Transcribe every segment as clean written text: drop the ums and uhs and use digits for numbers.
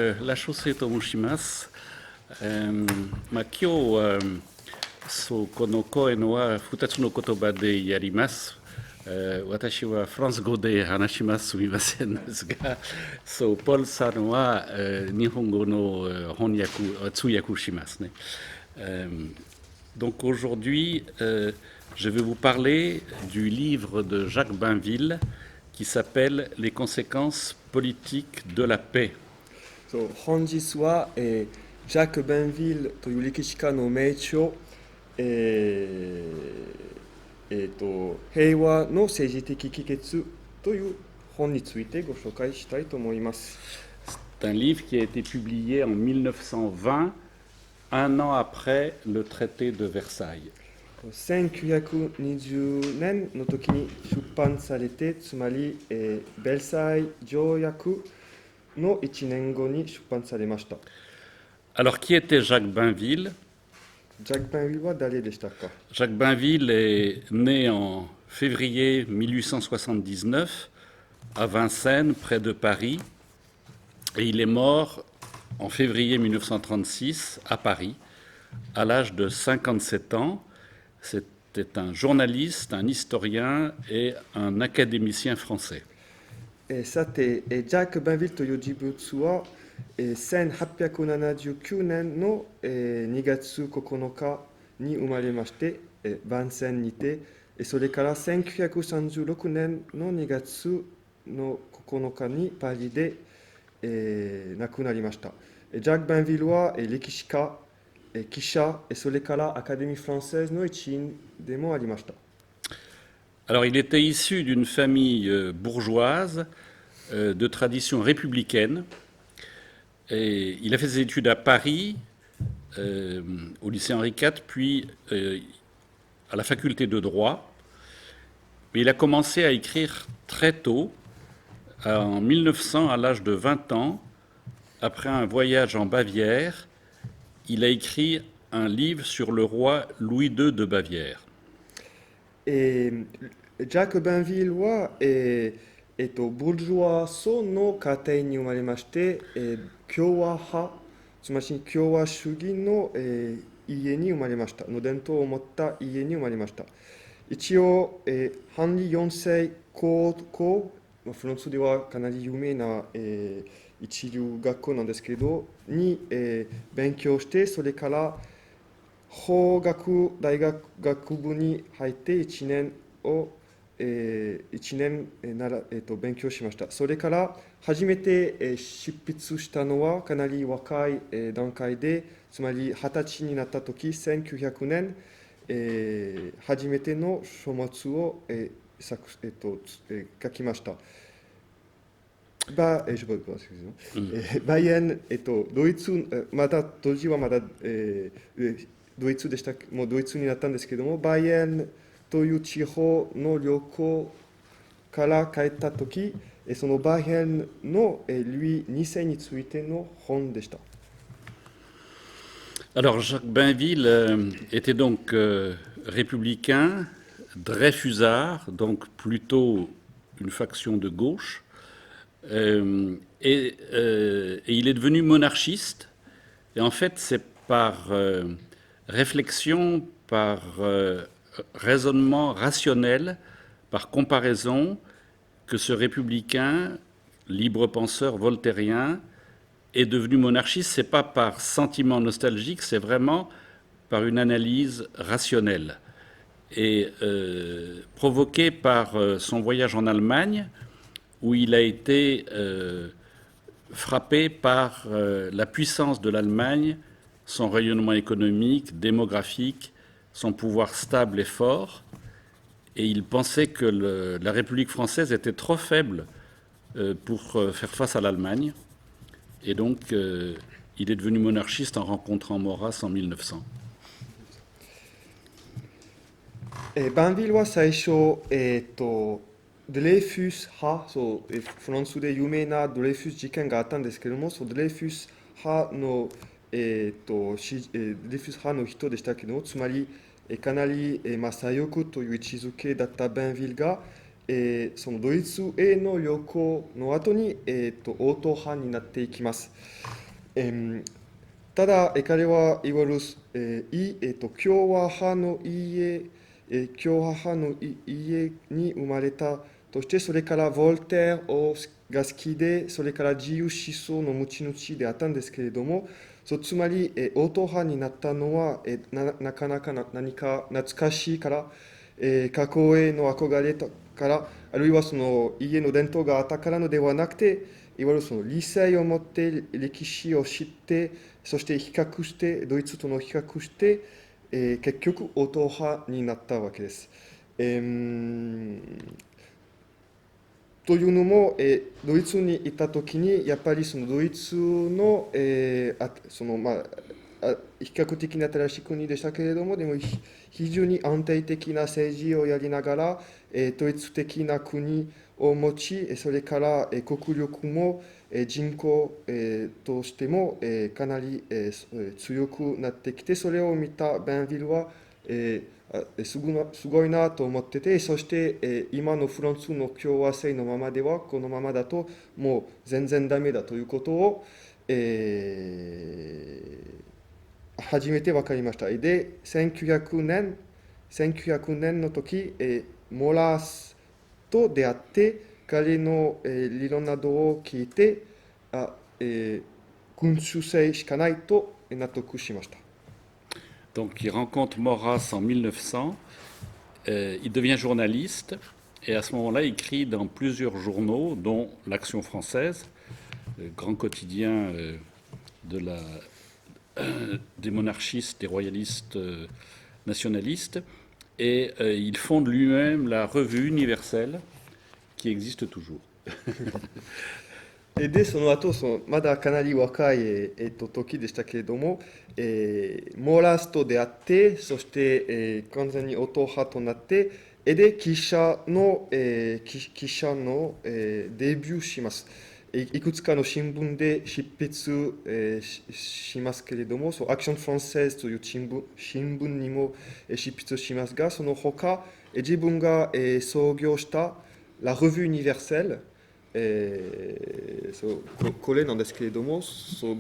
La chaussée Tomushimas, Makio, so konoko enoa futatsu no kotoba de yarimasu. Watashi wa France go de hanashimasu sumimasen desu ga, so Paul san wa Nihongo no honyaku, tsuyaku shimasu ne. Donc aujourd'hui, je vais vous parler du livre de Jacques Bainville qui s'appelle Les conséquences politiques de la paix. そう本日は、ジャック・ベンヴィルという歴史家の名著、平和の政治的帰結という本についてご紹介したいと思います。C'est un livre qui a été publié en 1920, un an après le traité de Versailles. 1920年の時に出版されて、つまり、ベルサイユ条約の1年後に出版されました。Alors, qui était Jacques Bainville? ジャック・ベンヴィルは誰でしたか？ Jacques Bainville est né en février 1879 à Vincennes, près de Paris, et il est mort en février 1936 à Paris, à l'âge de 57 ans. C'était un journaliste, un historien et un académicien français. さて、ジャック・ベンヴィルという人物は、1879年の、2月9日に生まれまして、バンセンにて、それから1936年の2月の9日にパリで、亡くなりました。ジャック・ベンヴィルは、歴史家、記者、それからアカデミー・フランセーズの一員でもありました。Alors, il était issu d'une famille bourgeoise de tradition républicaine. Et il a fait ses études à Paris, au lycée Henri IV, puis à la faculté de droit. Mais il a commencé à écrire très tôt, en 1900, à l'âge de 20 ans, après un voyage en Bavière. Il a écrit un livre sur le roi Louis II de Bavière. ジャック・ベンヴィルは、ブルジョワ層の家庭に生まれまして、共和派、つまり共和主義の、家に生まれました。の伝統を持った家に生まれました。一応、ハンリ4世高校、フランスではかなり有名な、一流学校なんですけど、に、勉強して、それから法学大学学部に入って1年を1年勉強しました。それから初めて執筆したのはかなり若い段階で、つまり20歳になった時、1900年、初めての書物を書きました。バイエン、ドイツ、まだ当時はまだ、ドイツでした、もうドイツになったんですけども、バイエンという地方の旅行から帰ったとき、そのバイエンのルイ2世についての本でした。Alors, Jacques Bainville était donc républicain, dreyfusard, donc plutôt une faction de gauche, et il est devenu monarchiste. Et en fait, c'est par réflexion, par raisonnement rationnel, par comparaison, que ce républicain, libre penseur voltairien, est devenu monarchiste. Ce n'est pas par sentiment nostalgique, c'est vraiment par une analyse rationnelle. Et provoqué par son voyage en Allemagne, où il a été frappé par la puissance de l'Allemagne, son rayonnement économique, démographique, son pouvoir stable et fort, et il pensait que la République française était trop faible pour faire face à l'Allemagne, et donc il est devenu monarchiste en rencontrant Maurras en 1900. バンヴィルは最初、ドレイフュス派、フランスで有名なドレイフュス事件があったんですけども、ドレイフュス派のデフュス派の人でしたけども、つまりかなり左翼という位置づけだったベンヴィルが、そのドイツへの旅行の後に、応答派になっていきます。ただ、彼はいわゆる、共和派の家、共和派の家に生まれたとして、それからヴォルテーが好きで、それから自由思想の持ち主であったんですけれども、つまり、応答派になったのは、なかなか何か懐かしいから、過去への憧れから、あるいはその家の伝統があったからのではなくて、いわゆるその理性を持って歴史を知って、そして比較して、ドイツとの比較して、結局、応答派になったわけです。というのも、ドイツにいたときに、やっぱりそのドイツの、比較的に新しい国でしたけれども、でも非常に安定的な政治をやりながら、統一的な国を持ち、それから国力も人口としてもかなり強くなってきて、それを見たベンヴィルは、すごいなと思ってて、そして、今のフランスの共和制のままでは、このままだともう全然ダメだということを、初めて分かりました。で、1900年の時、モラスと出会って、彼の、理論などを聞いて、君主制しかないと納得しました。Donc il rencontre Maurras en 1900, il devient journaliste et à ce moment-là il écrit dans plusieurs journaux, dont l'Action française, le grand quotidien des monarchistes, des royalistes nationalistes, et il fonde lui-même la Revue universelle qui existe toujours. で、その後、まだかなり若い、時でしたけれども、モーラスと出会って、そして、完全に応答派となって、で、記者の、デビューします。いくつかの新聞で執筆、しますけれども、アクション・フランセーズという新聞にも執筆しますが、その他、自分が、創業したラ・レビュー・ユニバーセル、これなんですけれども、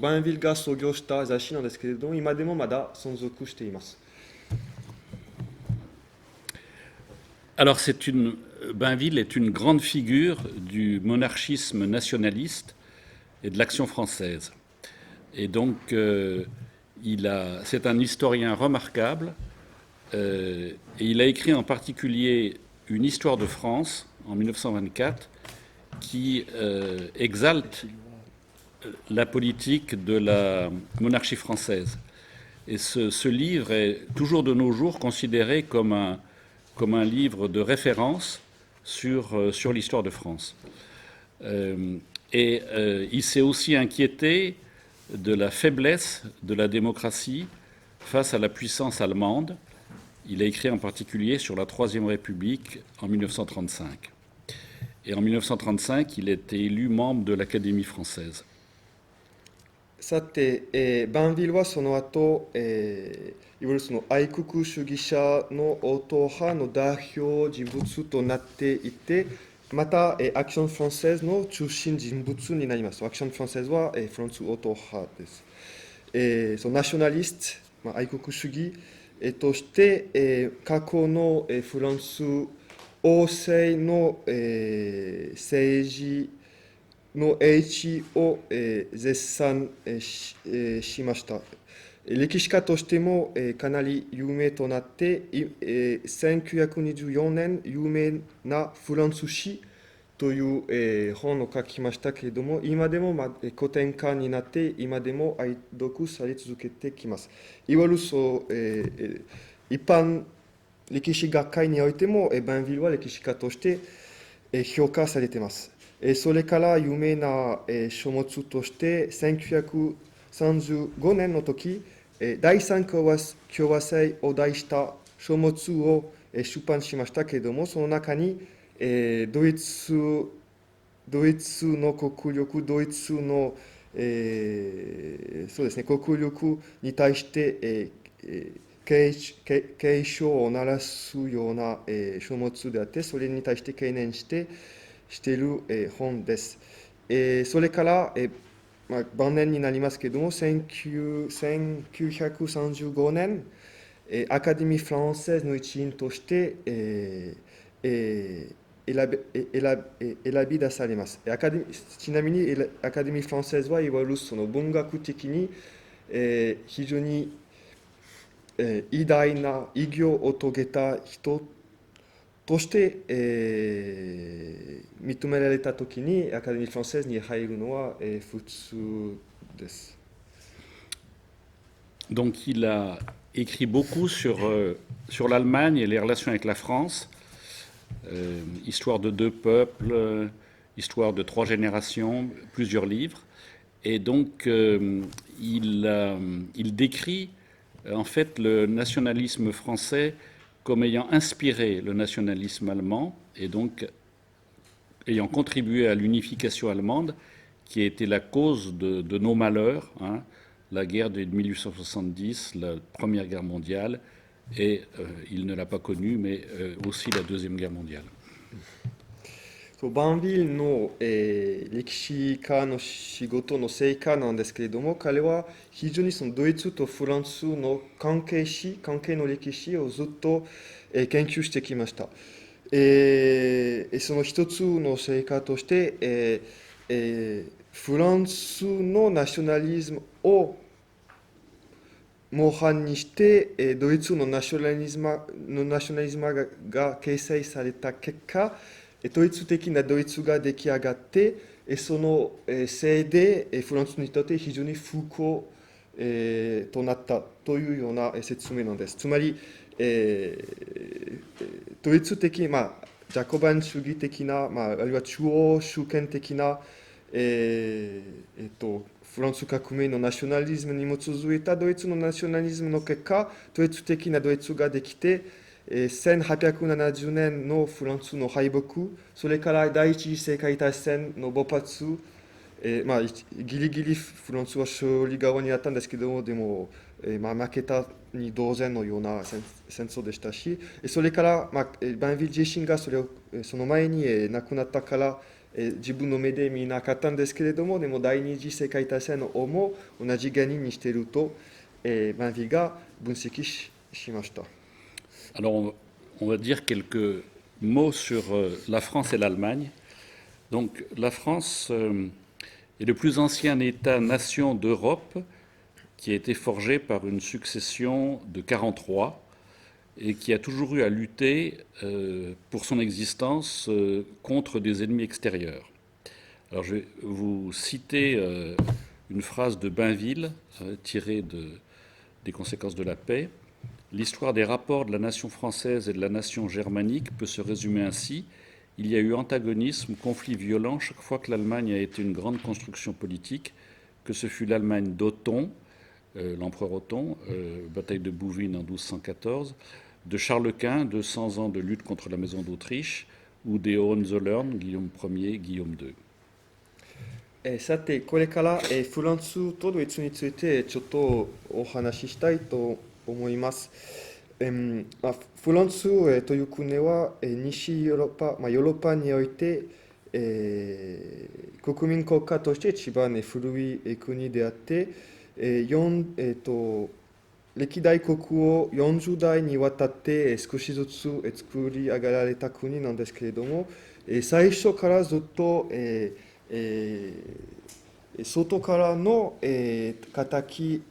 バンヴィルが創業した雑誌なんですけれども、今でもまだ存続しています。Alors Bainville est une grande figure du monarchisme nationaliste et de l'Action française. Et donc c'est un historien remarquable et il a écrit en particulier une histoire de France en 1924 qui exalte la politique de la monarchie française. Et ce livre est toujours de nos jours considéré comme un livre de référence sur l'histoire de France. Il s'est aussi inquiété de la faiblesse de la démocratie face à la puissance allemande. Il a écrit en particulier sur la Troisième République en 1935. Et en 1935, il était élu membre de l'Académie française. さて、バンヴィルはその後、いわゆるその愛国主義者の応答派の代表人物となっていて、また、アクション・フランセーズの中心人物になります。アクション・フランセーズは、フランス応答派です。ナショナリスト、愛国主義、として、過去の、フランス王政の、政治の英知を、絶賛、しました。歴史家としても、かなり有名となって、1924年有名なフランス史という、本を書きましたけれども、今でも、古典化になって、今でも愛読され続けてきます。いわゆる一般歴史学会においても、バンヴィルは歴史家として、評価されています。それから有名な書物として、1935年の時、第三共和制を題した書物を出版しましたけれども、その中に、ドイツの国力、ドイツの、そうですね、国力に対して、警鐘を鳴らすような、書物であって、それに対して懸念している、本です。それから、晩年になりますけれども、1935年、アカデミー・フランセーズの一員として、選び出されます。ちなみにアカデミー・フランセーズはいわゆるその文学的に、非常に、偉大な偉業を遂げた人として、認められたときにアカデミー・フランセーズに入るのは、普通です。Donc il a écrit beaucoup sur l'Allemagne et les relations avec la France, histoire de deux peuples, histoire de trois générations, plusieurs livres. Et donc il décrit en fait le nationalisme français comme ayant inspiré le nationalisme allemand et donc ayant contribué à l'unification allemande qui a été la cause de nos malheurs, hein, la guerre de 1870, la Première Guerre mondiale, et il ne l'a pas connue, mais aussi la Deuxième Guerre mondiale. バンビールの、歴史家の仕事の成果なんですけれども、彼は非常にそのドイツとフランスの関係の歴史をずっと、研究してきました。その一つの成果として、フランスのナショナリズムを模範にして、ドイツのナショナリズムが形成された結果、ドイツ的なドイツが出来上がって、そのせいでフランスにとって非常に不幸、となったというような説明なんです。つまり、ドイツ的、ジャコバン主義的な、あるいは中央集権的な、フランス革命のナショナリズムに基づいたドイツのナショナリズムの結果、ドイツ的なドイツができて、1870年のフランスの敗北、それから第一次世界大戦の勃発、ギリギリフランスは勝利側にあったんですけども、でも、負けたに同然のような戦争でしたし、それから、バンヴィル自身がその前に亡くなったから、自分の目で見なかったんですけれども、でも第二次世界大戦の王も同じ原因にしていると、バンヴィルが分析しました。Alors on va dire quelques mots sur la France et l'Allemagne. Donc la France est le plus ancien État-nation d'Europe qui a été forgé par une succession de 40 rois et qui a toujours eu à lutter pour son existence contre des ennemis extérieurs. Alors je vais vous citer une phrase de Bainville tirée des conséquences de la paix. L'histoire des rapports de la nation française et de la nation germanique peut se résumer ainsi. Il y a eu antagonisme, conflit violent chaque fois que l'Allemagne a été une grande construction politique, que ce fut l'Allemagne d'Othon, l'empereur Othon, bataille de Bouvines en 1214, de Charles Quint, 200 ans de lutte contre la maison d'Autriche, ou des Hohenzollern, Guillaume Ier, Guillaume II. さて、これから、フランスとドイツについてちょっとお話ししたいと思います。フランス、という国は、西ヨーロッパ、ヨーロッパにおいて、国民国家として一番、古い国であって、歴代国を40代にわたって少しずつ作り上げられた国なんですけれども、最初からずっと、外からの、敵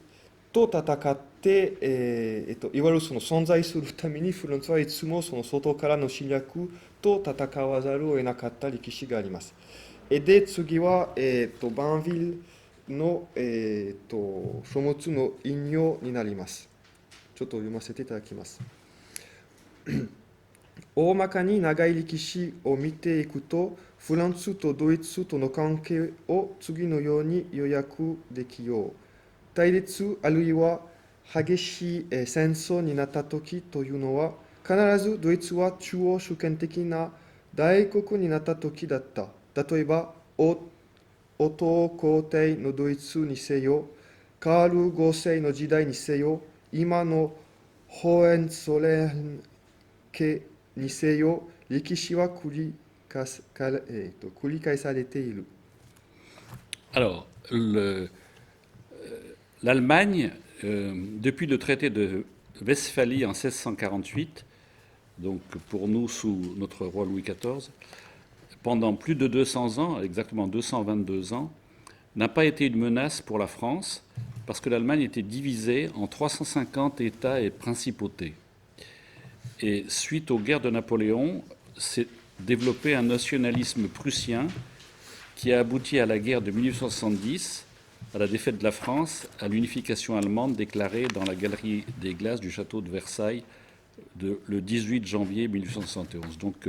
と戦って、いわゆるその存在するためにフランスはいつもその外からの侵略と戦わざるを得なかった歴史があります。で、次は、バンヴィルの、書物の引用になります。ちょっと読ませていただきます。大まかに長い歴史を見ていくと、フランスとドイツとの関係を次のように要約できよう。対立あるいは激しい戦争になった時というのは、必ずドイツは中央主権的な大国になった時だった。例えば、オトー皇帝のドイツにせよ、カール5世の時代にせよ、今の Hohenzollern ke niseyo, rikishi wa kurikaesarete iru. Alors, l'Allemagne, depuis le traité de Westphalie en 1648, donc pour nous sous notre roi Louis XIV, pendant plus de 200 ans, exactement 222 ans, n'a pas été une menace pour la France parce que l'Allemagne était divisée en 350 États et principautés. Et suite aux guerres de Napoléon, s'est développé un nationalisme prussien qui a abouti à la guerre de 1870, à la défaite de la France, à l'unification allemande déclarée dans la galerie des glaces du château de Versailles le 18 janvier 1871. Donc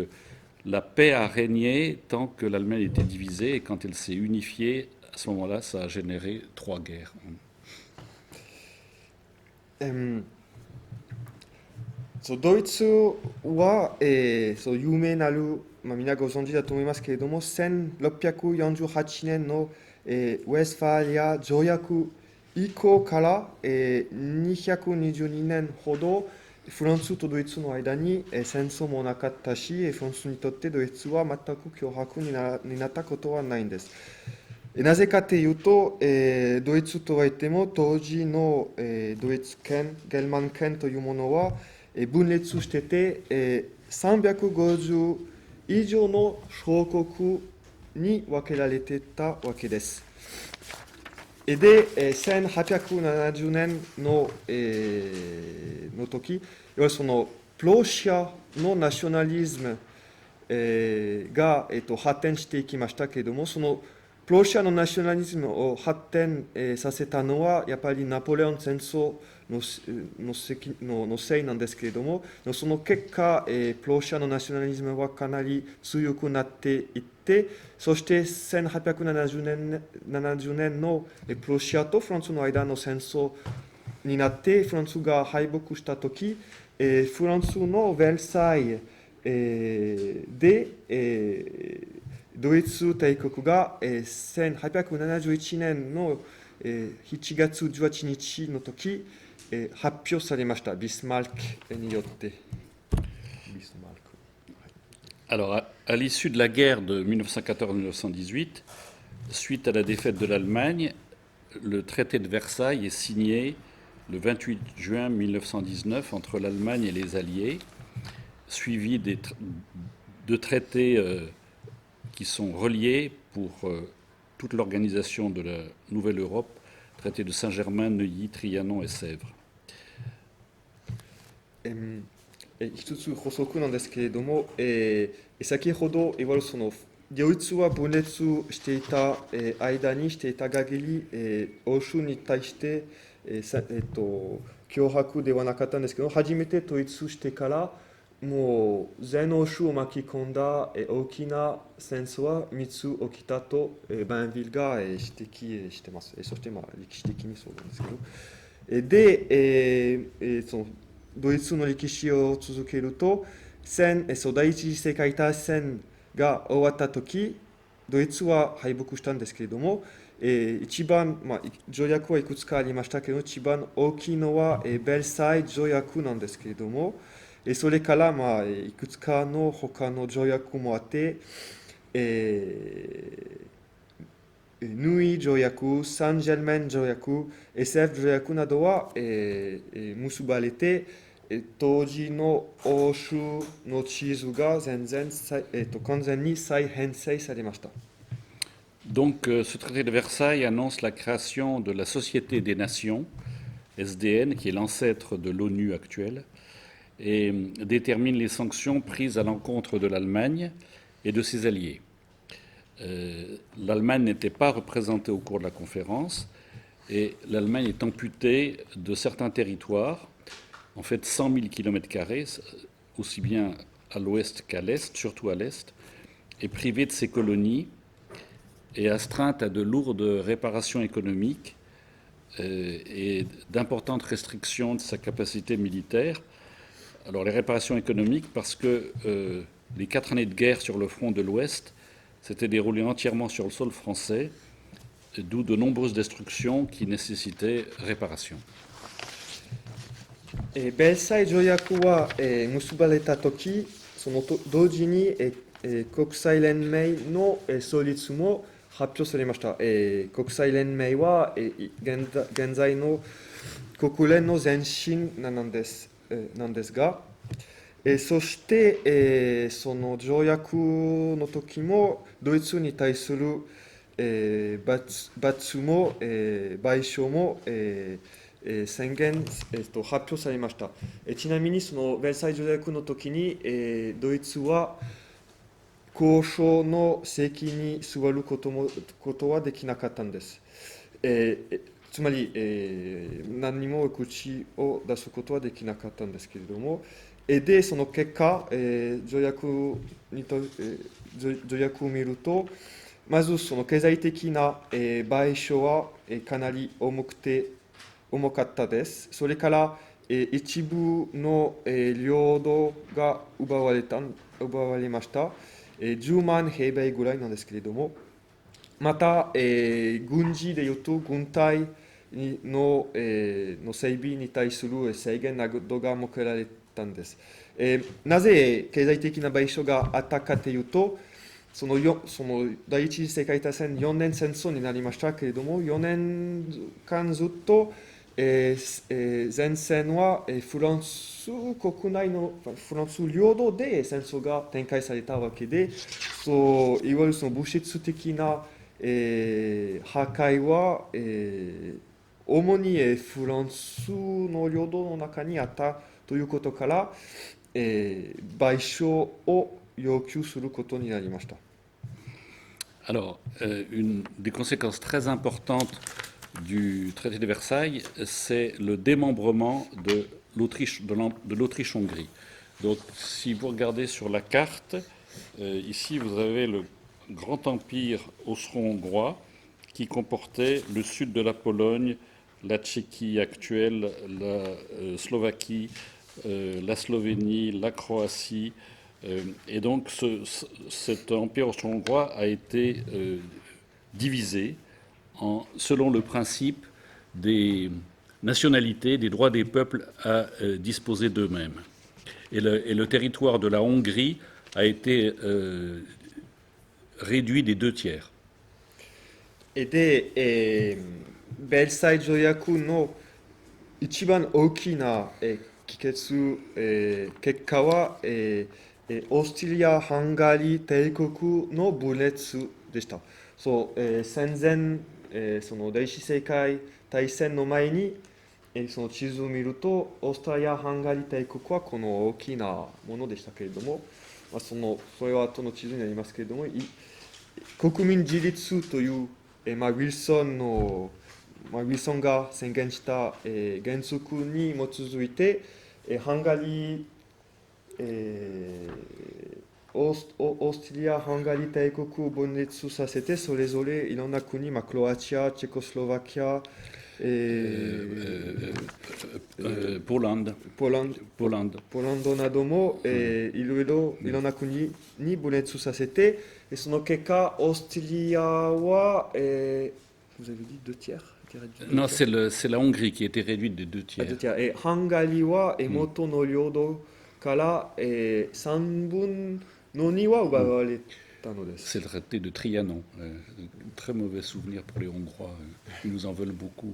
la paix a régné tant que l'Allemagne était divisée, et quand elle s'est unifiée, à ce moment-là, ça a généré 3 guerres. そうドイツは、そう有名なる、みんなご存知だと思いますけれども、1648年の、ウェスファリア条約以降から、222年ほどフランスとドイツの間に、戦争もなかったし、フランスにとってドイツは全く脅迫になったことはないんです。なぜかというと、ドイツとはいっても当時の、ドイツ圏、ゲルマン圏というものは分裂してて、350以上の小国に分けられていたわけです。で、1870年の、の時、いわゆるそのプロシアのナショナリズム、が、発展していきましたけれども、そのプロシアのナショナリズムを発展、させたのはやっぱりナポレオン戦争のせいなんですけれども、その結果、プロシアのナショナリズムはかなり強くなっていって、そして1870年のプロシアとフランスの間の戦争になって、フランスが敗北したとき、フランスのベルサイユで、ドイツ帝国が1871年の7月18日の時発表されました。ビスマルクによって。Alors, à l'issue de la guerre de 1914-1918, suite à la défaite de l'Allemagne, le traité de Versailles est signé le 28 juin 1919 entre l'Allemagne et les Alliés, suivi de traités qui sont reliés pour toute l'organisation de la Nouvelle Europe, traité de Saint-Germain, Neuilly, Trianon et Sèvres. 一つ補足なんですけれども、先ほどいわゆるそのドイツは分裂していた、間にしていた限り、欧州に対して、脅迫ではなかったんですけど、初めて統一してからもう全欧州を巻き込んだ、大きな戦争は3つ起きたと、バンヴィルが、指摘してます。そして、歴史的にそうなんですけど、で、そのドイツの歴史を続けると、第一次世界大戦が終わった時、ドイツは敗北したんですけれども、一番、条約はいくつかありましたけど、一番大きいのは、ベルサイユ条約なんですけれども、それから、いくつかの他の条約もあって、ヌイ条約、サンジェルメン条約、SF 条約などは、結ばれて、当時の欧州の地図が全然、完全に再編成されました。Donc, ce traité de Versailles annonce la création de la Société des Nations, SDN, qui est l'ancêtre de l'ONU actuelle, et détermine les sanctions prises à l'encontre de l'Allemagne et de ses alliés. L'Allemagne n'était pas représentée au cours de la conférence, et l'Allemagne est amputée de certains territoires, en fait 100 000 km², aussi bien à l'ouest qu'à l'est, surtout à l'est, et privée de ses colonies, et astreinte à de lourdes réparations économiques et d'importantes restrictions de sa capacité militaire. Alors les réparations économiques parce que les 4 années de guerre sur le front de l'Ouest s'étaient déroulées entièrement sur le sol français, d'où de nombreuses destructions qui nécessitaient réparation. ベルサイ条約は、結ばれた時、そのと同時に、国際連盟の、創立も発表されました。国際連盟は、現在の国連の前身なんです、なんですが、そして、その条約の時もドイツに対する、罰も、賠償も、宣言、発表されました。ちなみにそのベルサイユ条約の時に、ドイツは交渉の席に座ることはできなかったんです。つまり、何にも口を出すことはできなかったんですけれども、で、その結果、条約を見ると、まずその経済的な、賠償は、かなり重かったです。それから、一部の、領土が奪われました。10万平米ぐらいなんですけれども、また、軍事でいうと軍隊の、整備に対する制限などが設けられたんです。なぜ経済的な賠償があったかというと、その第一次世界大戦4年戦争になりましたけれども、4年間ずっと、前線は、フランス国内のフランス領土で戦争が展開されたわけで、いわゆるその物質的な、破壊は、主に、フランスの領土の中にあったということから、賠償を要求することになりました。Alors, une des conséquences très importantes du traité de Versailles, c'est le démembrement de l'Autriche-Hongrie. Donc, si vous regardez sur la carte, ici vous avez le grand empire austro-hongrois qui comportait le sud de la Pologne, la Tchéquie actuelle, la Slovaquie, la Slovénie, la Croatie. Et donc cet empire austro-hongrois a été divisé selon le principe des nationalités, des droits des peuples à disposer d'eux-mêmes. Et le territoire de la Hongrie a été réduit des 2 tiers. で、ベルサイ条約の一番大きな、結果は、オーストリア・ハンガリー帝国の分裂でした。戦前、その第一次世界大戦の前に、その地図を見ると、オーストリア・ハンガリー帝国はこの大きなものでしたけれども、それは後の地図になりますけれども、国民自立という、ウィルソンが宣言した、原則に基づいて、ハンガリー、オーストリア・ハンガリー帝国を分裂させて、それぞれいろんな国、クロアチア、チェコスロバキア、ポーランドなども、いろんな国に分裂させて、その結果、オーストリアは、vous avez dit 2 tiers? Non, c'est la Hongrie qui a été réduite des 2 tiers. ハンガリーは元の領土から、3分の2は奪われたのです。C'est le traité de Trianon. Très mauvais souvenir pour les Hongrois. Ils nous en veulent beaucoup.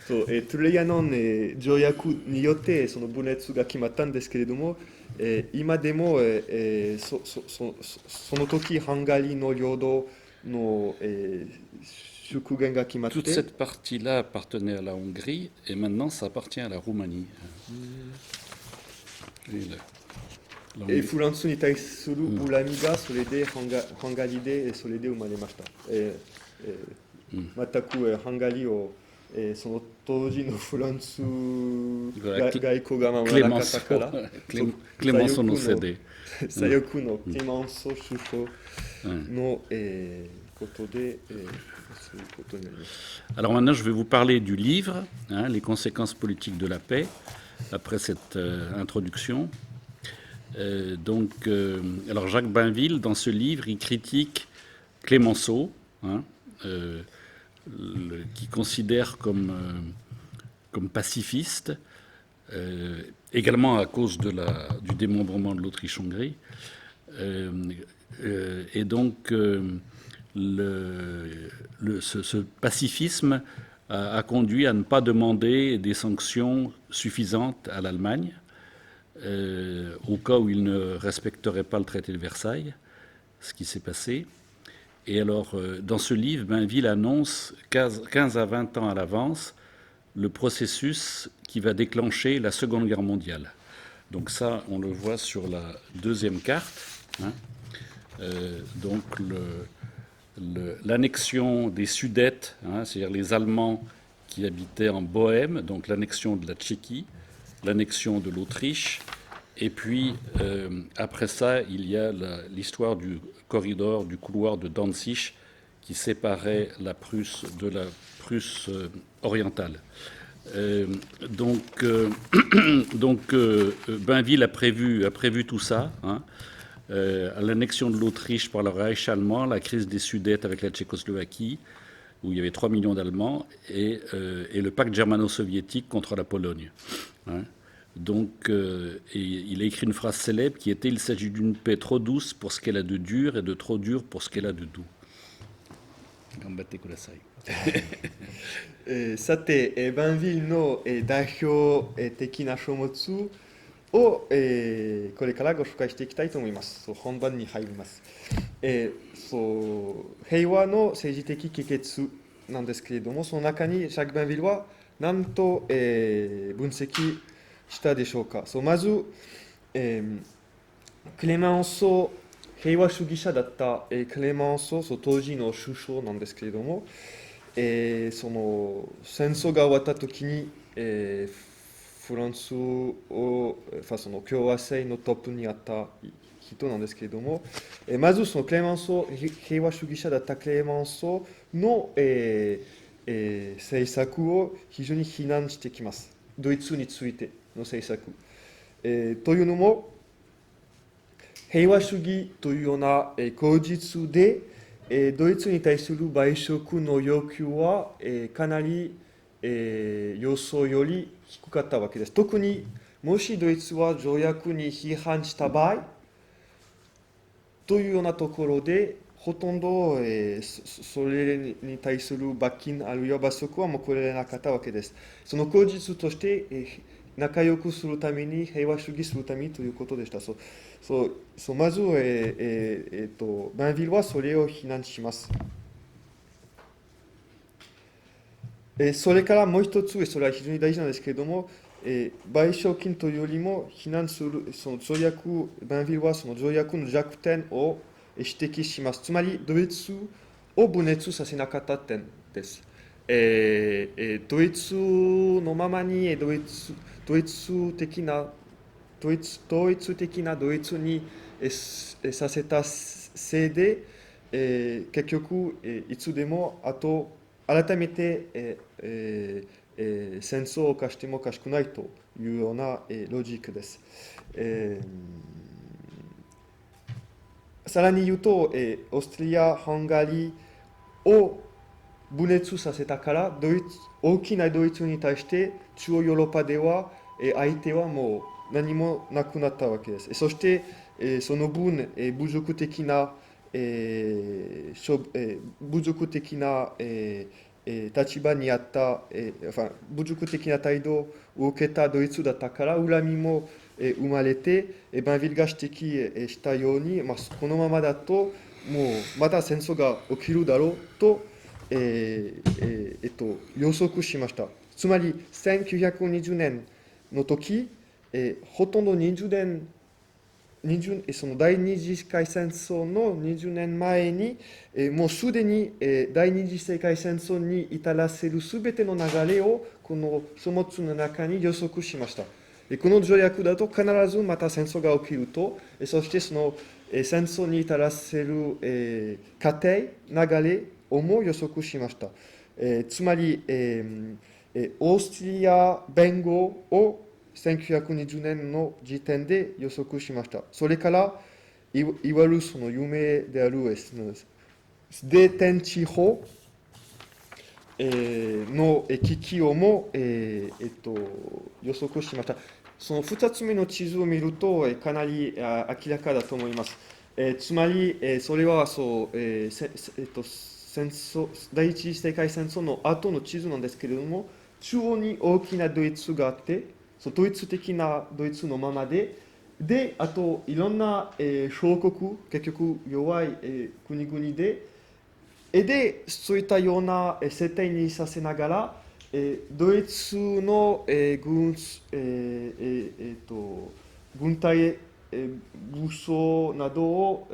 トゥリアノン、条約によってその分裂が決まったんですけれども、今でも、その時ハンガリーの領土の、縮減が決まって Toute cette partie-là appartenait à la Hongrie et maintenant ça appartient à la Roumanie. Et フランスに対する恨みがそれでハンガリーでそれで生まれました。全くハンガリーをその当時のフランス外交が守らなかったからクレマンソのせいで左翼のクレマンソ首相のことでそういうことになります。Alors maintenant je vais vous parler du livre, les conséquences politiques de la paix, après cette introduction. Alors Jacques Bainville, dans ce livre, il critique Clémenceau, qui considère comme comme pacifiste, également à cause du démembrement de l'Autriche-Hongrie. Et donc, ce pacifisme a conduit à ne pas demander des sanctions suffisantes à l'Allemagne, au cas où il ne respecterait pas le traité de Versailles, ce qui s'est passé. Et alors, dans ce livre, Bainville annonce 15 à 20 ans à l'avance le processus qui va déclencher la Seconde Guerre mondiale. Donc ça, on le voit sur la deuxième carte. Hein. Donc l'annexion des Sudètes, hein, c'est-à-dire les Allemands qui habitaient en Bohême, donc l'annexion de la Tchéquie, l'annexion de l'Autriche, et puis après ça, il y a l'histoire du corridor, du couloir de Danzig, qui séparait la Prusse de la Prusse orientale. Donc Bainville a prévu tout ça. Hein. L'annexion de l'Autriche par le Reich allemand, la crise des Sudètes avec la Tchécoslovaquie, où il y avait 3 millions d'Allemands, et le pacte germano-soviétique contre la Pologne. Hein. Donc, il a écrit une phrase célèbre qui était « Il s'agit d'une paix trop douce pour ce qu'elle a de dur et de trop dur pour ce qu'elle a de doux ». Gambatte kudasai. さて、バンビールの、代表、的な書物を、これからご紹介していきたいと思います。本番に入ります。平和の政治的帰結なんですけれども、その中にジャック・バンビールは何と、分析したでしょうか。まず、クレメンソ平和主義者だった、クレメンソ当時の首相なんですけれども、その戦争が終わった時に、フランスをその共和制のトップにあった人なんですけれども、まずそのクレメンソ平和主義者だったクレメンソの、政策を非常に非難してきます。ドイツについての政策。というのも平和主義というような口実でドイツに対する賠償の要求はかなり予想より低かったわけです。特にもしドイツは条約に批判した場合というようなところでほとんどそれに対する罰金あるいは罰則はもうこれなかったわけです。その口実として仲良くするために平和主義するためにということでした。まず、バンビルはそれを非難します。それからもう一つ、それは非常に大事なんですけれども、賠償金というよりも非難する、その条約、バンビルはその条約の弱点を指摘します。つまり、ドイツを分裂させなかった点です。ドイツのままにドイツ的なドイツにさせたせいで、結局いつでも改めて、戦争を犯してもおかしくないというような、ロジックです。さらに言うと、オーストリア・ハンガリーを分裂させたから大きなドイツに対して中央ヨーロッパでは相手はもう何もなくなったわけです。そしてその分侮辱的な立場にあった侮辱的な態度を受けたドイツだったから恨みも生まれてバンビルが指摘したように、このままだともうまた戦争が起きるだろうと予測しました。つまり1920年の時、ほとんどその第二次世界戦争の20年前に、もうすでに、第二次世界戦争に至らせるすべての流れをこの書物の中に予測しました。この条約だと必ずまた戦争が起きると、そしてその戦争に至らせる過程、流れをも予測しました。つまり、オーストリア弁護を1920年の時点で予測しました。それからいわゆるその有名であるスデーテン地方の危機をも、予測しました。その2つ目の地図を見ると、かなり明らかだと思います。つまり、それはそう、戦争第一次世界戦争の後の地図なんですけれども、中央に大きなドイツがあって、そうドイツ的なドイツのままで、あといろんな、小国、結局弱い、国々で、そういったような設定にさせながら、ドイツの、軍隊、武装などを、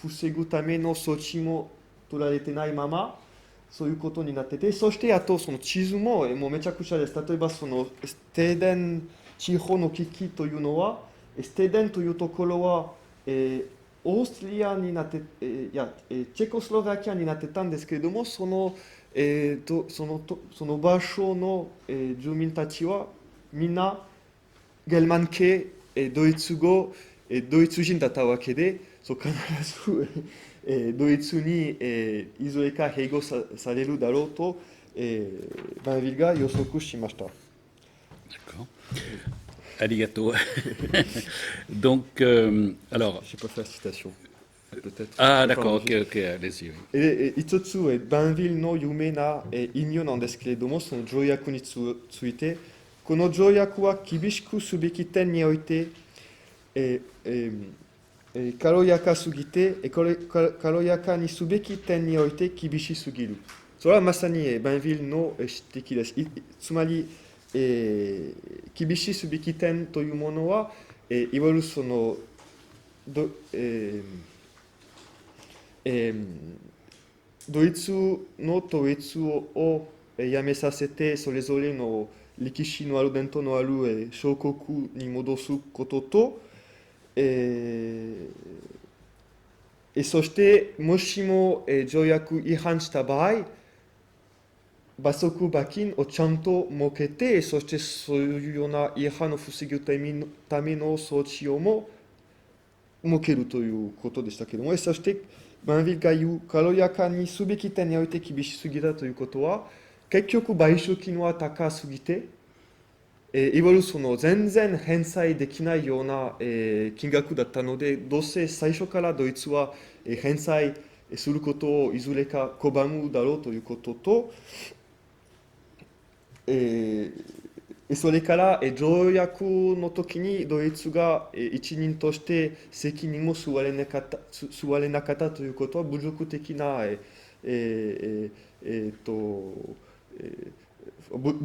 防ぐための措置も取られてないまま、そういうことになってて、そしてあとその地図も、もうめちゃくちゃです。例えばそのステーデン地方の危機というのは、ステーデンというところは、オーストリアになって、チェコスロバキアになってたんですけれども、その場所の、住民たちはみんなゲルマン系、ドイツ語、ドイツ人だったわけで、そう必ず、ドイツに、いずれか併合されるだろうと、バンヴィルが予測しました。D'accord. Arigato. Donc, alors. Je peux faire citation. Peut-être. Ah, d'accord, ok, allez-y. Oui. 一つ、バンヴィルの有名な引用なんですけれども、その条約について、この条約は厳しくすべき点において、軽やかすぎて、軽やかにすべき点において厳しすぎる。それはまさにバンヴィルの指摘です。つまり、厳しすべき点というものは、いわゆるその、ドイツの統一をやめさせて、それぞれの歴史のある伝統のある小国に戻すことと、そしてもしも条約違反した場合、罰則罰金をちゃんと設けて、そしてそういうような違反を防ぐための措置をも設けるということでしたけれども、そしてバンヴィルが言う軽やかにすべき点において厳しすぎだということは、結局賠償金は高すぎて、いわゆるその全然返済できないような、金額だったので、どうせ最初からドイツは返済することをいずれか拒むだろうということと、それから条約の時にドイツが一人として責任も吸われなかったということは侮辱的な、侮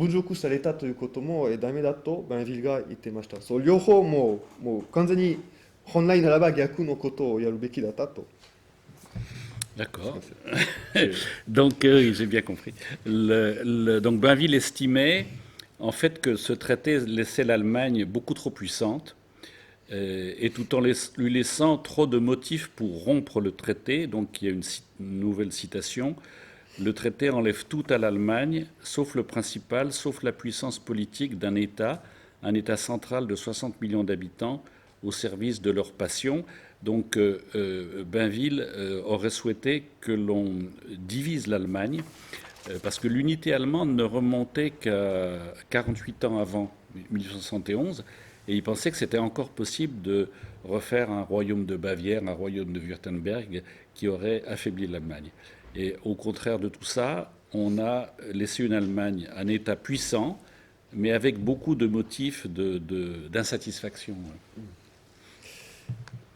辱されたということもダメだとバンヴィルが言ってました。そう両方もう完全に本来ならば逆のことをやるべきだったと。D'accord. Donc, oui, j'ai bien compris. Donc, Bainville estimait en fait que ce traité laissait l'Allemagne beaucoup trop puissante et tout en lui laissant trop de motifs pour rompre le traité. Donc, il y a une nouvelle citation. Le traité enlève tout à l'Allemagne, sauf le principal, sauf la puissance politique d'un État, un État central de 60 millions d'habitants, au service de leur passion. Donc Bainville aurait souhaité que l'on divise l'Allemagne, parce que l'unité allemande ne remontait qu'à 48 ans avant 1871, et il pensait que c'était encore possible de refaire un royaume de Bavière, un royaume de Wurtemberg, qui aurait affaibli l'Allemagne. Et au contraire de tout ça, on a laissé une Allemagne, un État puissant, mais avec beaucoup de motifs d'insatisfaction.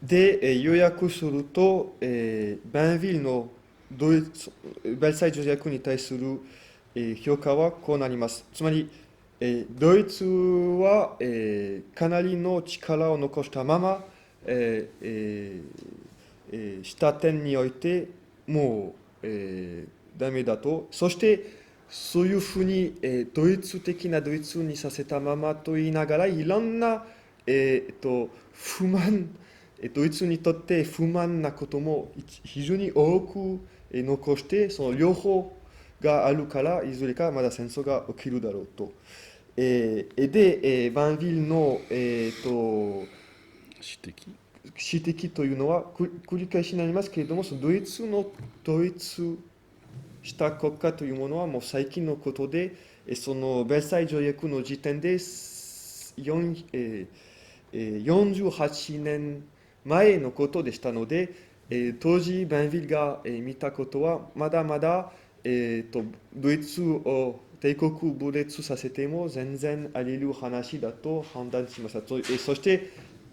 で、要約すると、バンヴィルのドイツベルサイユ条約に対する、評価はこうなります。つまり、ドイツは、かなりの力を残したまま、した点においてもう、ダメだと。そしてそういうふうに、ドイツ的なドイツにさせたままと言いながら、いろんな、不満、ドイツにとって不満なことも非常に多く残して、その両方があるから、いずれかまだ戦争が起きるだろうと。で、バンヴィルの、指摘というのは繰り返しになりますけれども、そのドイツの統一した国家というものはもう最近のことで、そのベルサイユ条約の時点で48年前のことでしたので、当時バンヴィルが見たことはまだまだ、ドイツを帝国分裂させても全然あり得る話だと判断しました。そして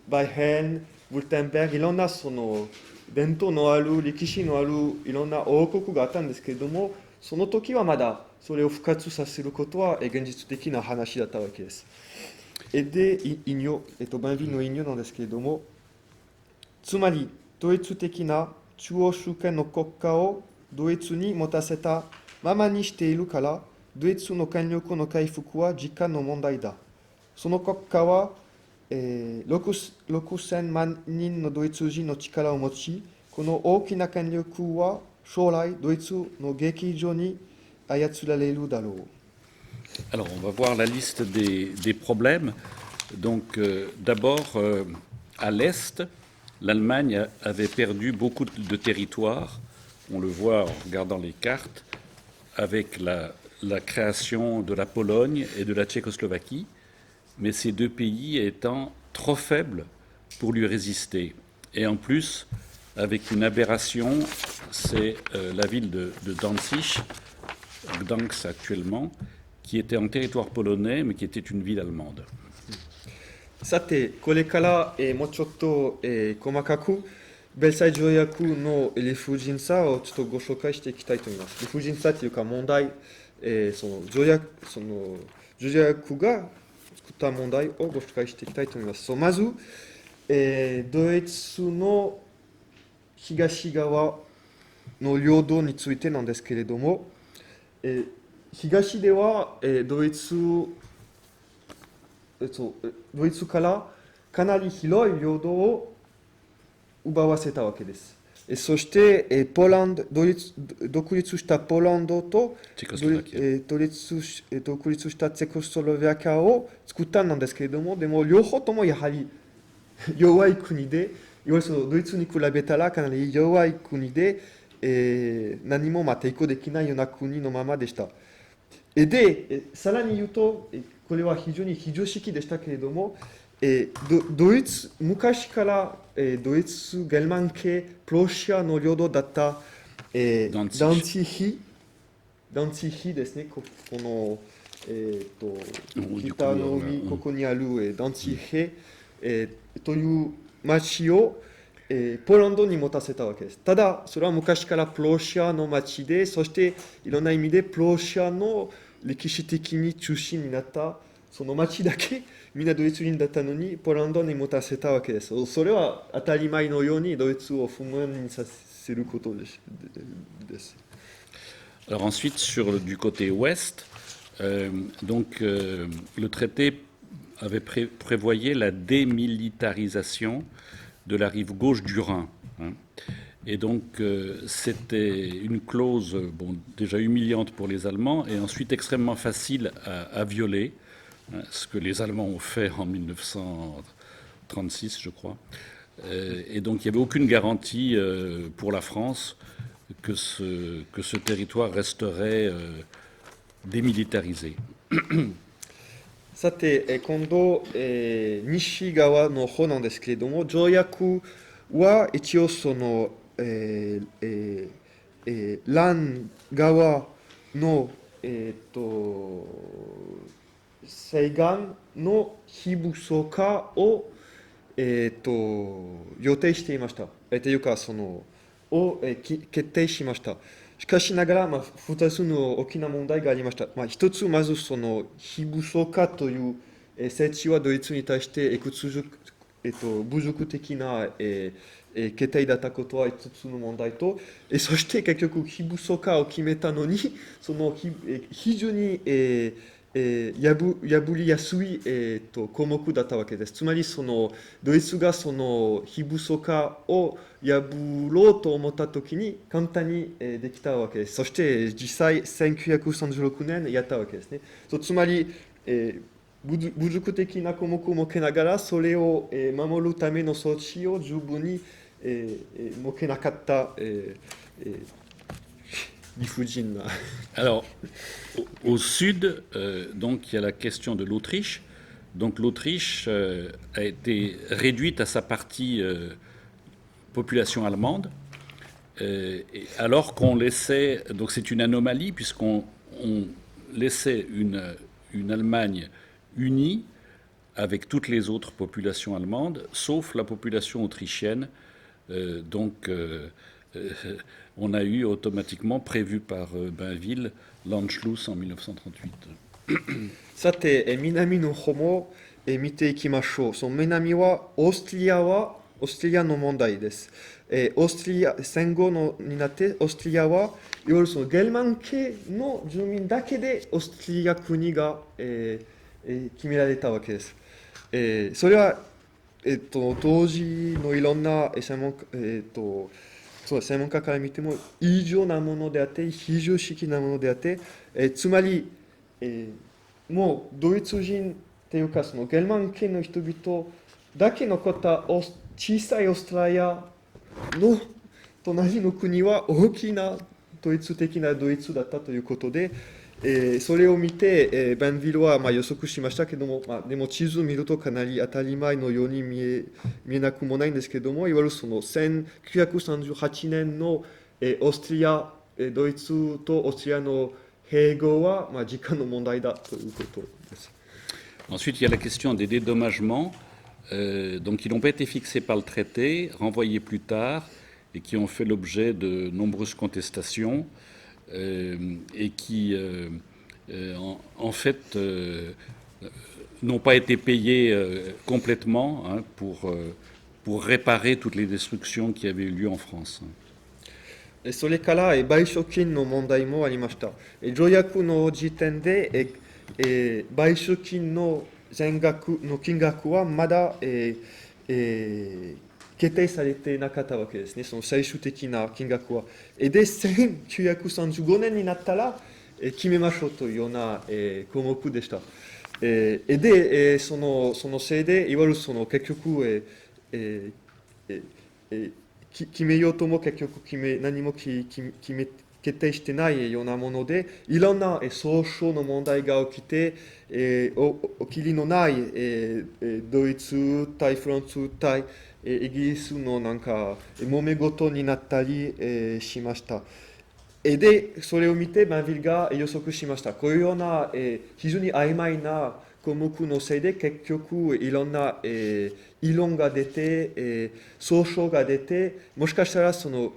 バイヘン、ウルテンベルグ、いろんなその伝統のある歴史のあるいろんな王国があったんですけれども、その時はまだそれを復活させることは現実的な話だったわけです。で、バンヴィルの引用なんですけれども、つまりドイツ的な中央集権の国家をドイツに持たせたままにしているから、ドイツの権力の回復は時間の問題だ。その国家は、6000万人のドイツ人の力を持ち、この大きな権力は将来ドイツの劇場に操られるだろう。Alors, on va voir la liste des problèmes. Donc, d'abord, à l'Est, l'Allemagne avait perdu beaucoup de territoires. On le voit en regardant les cartes, avec la création de la Pologne et de la Tchécoslovaquie, mais ces deux pays étant trop faibles pour lui résister. Et en plus, avec une aberration, c'est la ville de Danzig, Gdansk actuellement, qui était en territoire polonais, mais qui était une ville allemande. さて、これから、もうちょっと、細かくベルサイユ条約の理不尽さをちょっとご紹介していきたいと思います。理不尽さというか問題、その条約が作った問題をご紹介していきたいと思います。まず、ドイツの東側の領土についてなんですけれども、東では、ドイツからかなり広い領土を奪わせたわけです。そして、独立したポーランドと独立したチェコスロバキアを作ったんですけれども、でも両方ともやはり弱い国で、ドイツに比べたらかなり弱い国で、何も抵抗できないような国のままでした。で、さらに言うと、これは非常に非常識でしたけれども、昔から、ドイツ、ゲルマン系、プロシアの領土だった、ダンツヒですね、この、北の海、ここにあるダンツヒ、という町を、ポーランドに持たせたわけです。ただ、それは昔からプロシアの町で、そしていろんな意味でプロシアの歴史的に中心になったその町だけみんなドイツ人だったのにポーランドに持たせたわけです。それは当たり前のようにドイツを不満にさせることです。Alors ensuite, du côté ouest, le traité avait prévoyait la démilitarisation de la rive gauche du Rhin. Hein. Et donc, c'était une clause déjà humiliante pour les Allemands et ensuite extrêmement facile à violer, hein, ce que les Allemands ont fait en 1936, je crois. Et donc, il n'y avait aucune garantie pour la France que ce territoire resterait démilitarisé. さて、今度、西側の方なんですけれども、条約は一応その、蘭側の、西岸の非武装化を、予定していました。というか、決定しました。しかしながら、2つの大きな問題がありました。一つ、まずその非武装化という設置はドイツに対して侮辱的な、決定だったことは一つの問題と、そして結局非武装化を決めたのに、非常に、破りやすい、項目だったわけです。つまりドイツがその非武装化を破ろうと思ったときに簡単に、できたわけです。そして実際1936年やったわけですね。つまり、侮辱的な項目を設けながらそれを、守るための措置を十分に、設けなかった、理不尽な。Alors, au sud, donc, il y a la question de l'Autriche. Donc, l'Autriche a été réduite à sa partie population allemande, alors qu'on laissait, donc c'est une anomalie, puisqu'on laissait une Allemagne unie avec toutes les autres populations allemandes, sauf la population autrichienne. Donc, on a eu automatiquement, prévu par Bainville, l'Anschluss en 1938. さて、南の方も、見ていきましょう。その南は、オーストリアの問題です。オーストリア、戦後のになって、オーストリアは、いわゆるそのゲルマン系の住民だけで、オーストリア国が、決められたわけです。それは、当時のいろんな専門家、専門家から見ても異常なものであって、非常識なものであって、つまり、もうドイツ人っていうかそのゲルマン系の人々だけ残った小さいオーストラリアの隣の国は大きなドイツ的なドイツだったということで、それを見て、バンビルは予測しましたけども、でも地図を見るとかなり当たり前のように見えなくもないんですけども、いわゆるその1938年の、オーストリア、ドイツとオーストリアの併合は、時間の問題だということです。Ensuite, il y a la question des dédommagements, donc qui n'ont pas été fixés par le traité, renvoyés plus tard, et qui ont fait l'objet de nombreuses contestations, et qui, en fait, n'ont pas été payés complètement pour réparer toutes les destructions qui avaient eu lieu en France. それから賠償金の問題もありました。条約の時点で賠償金の全額の金額はまだ決定されていなかったわけですね、その最終的な金額は。で、1935年になったら決めましょうというような項目でした。で、そのせいで、いわゆるその結局、決めようとも結局何も決定してないようなもので、いろんな訴訟の問題が起きて、起きりのないドイツ対フランス対イギリスのなんか揉め事になったりしました。で、それを見てバンビルが予測しました。こういうような非常に曖昧な項目のせいで結局いろんな異論が出て、訴訟が出て、もしかしたらその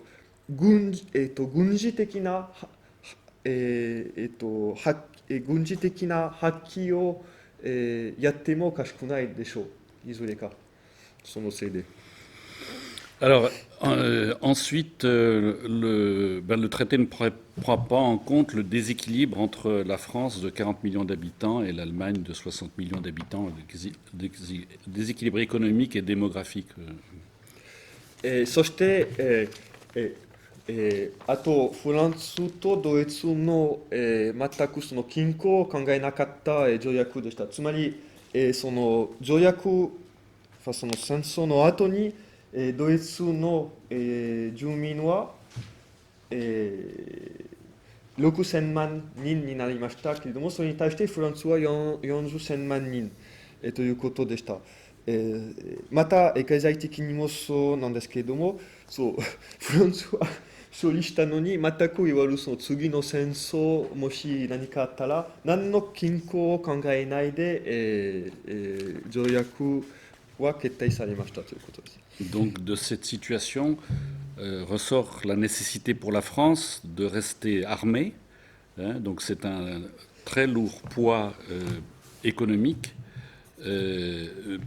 軍事的な、軍事的な発揮を、やってもおかしくないでしょう。いずれか、そのせいで。Alors, ensuite, le traité ne prend pas en compte le déséquilibre entre la France de 40 millions d'habitants et l'Allemagne de 60 millions d'habitants, déséquilibre économique et démographique. そして、あとフランスとドイツの、全くその均衡を考えなかった条約でした。つまり、その条約、その戦争の後にドイツの、住民は、6000万人になりましたけれども、それに対してフランスは40,000万人、ということでした。また、経済的にもそうなんですけれども、そうフランスは勝利したのに、全くいわゆるその次の戦争、もし何かあったら、何の均衡を考えないで、条約は決定されましたということです。Donc de cette situation ressort la nécessité pour la France de rester armée. Donc c'est un très lourd poids économique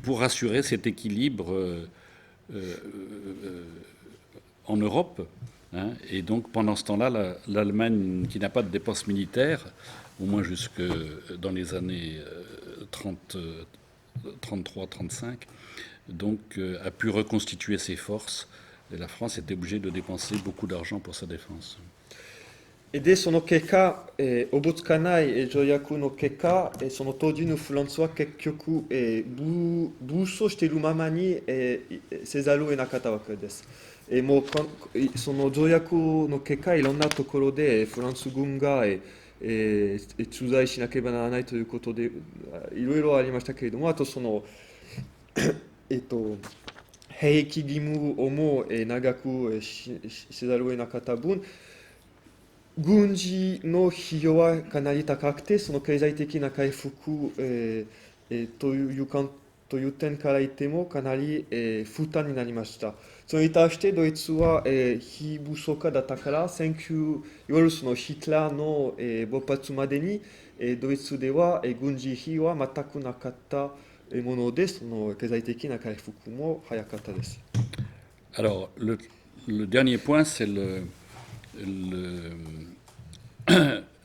pour assurer cet équilibre en Europe. Et donc pendant ce temps-là, l'Allemagne, qui n'a pas de dépenses militaires, au moins jusque dans les années 33-35, donc a pu reconstituer ses forces, et la France était obligée de dépenser beaucoup d'argent pour sa défense. で、その結果、おぼつかない条約の結果、その当時のフランスは結局、武装しているままに、せざるを得なかったわけです。もうその条約の結果いろんなところでフランス軍が駐在しなければならないということでいろいろありましたけれども、あとその、兵役義務をも長くせざるを得なかった分、軍事の費用はかなり高くて、その経済的な回復、という点から言ってもかなり、負担になりました。それに対してドイツは、非武装化だったから、いわゆるそのヒトラーの、勃発までに、ドイツでは、軍事費は全くなかったもので、その経済的な回復も早かったです。Alors, le dernier point, c'est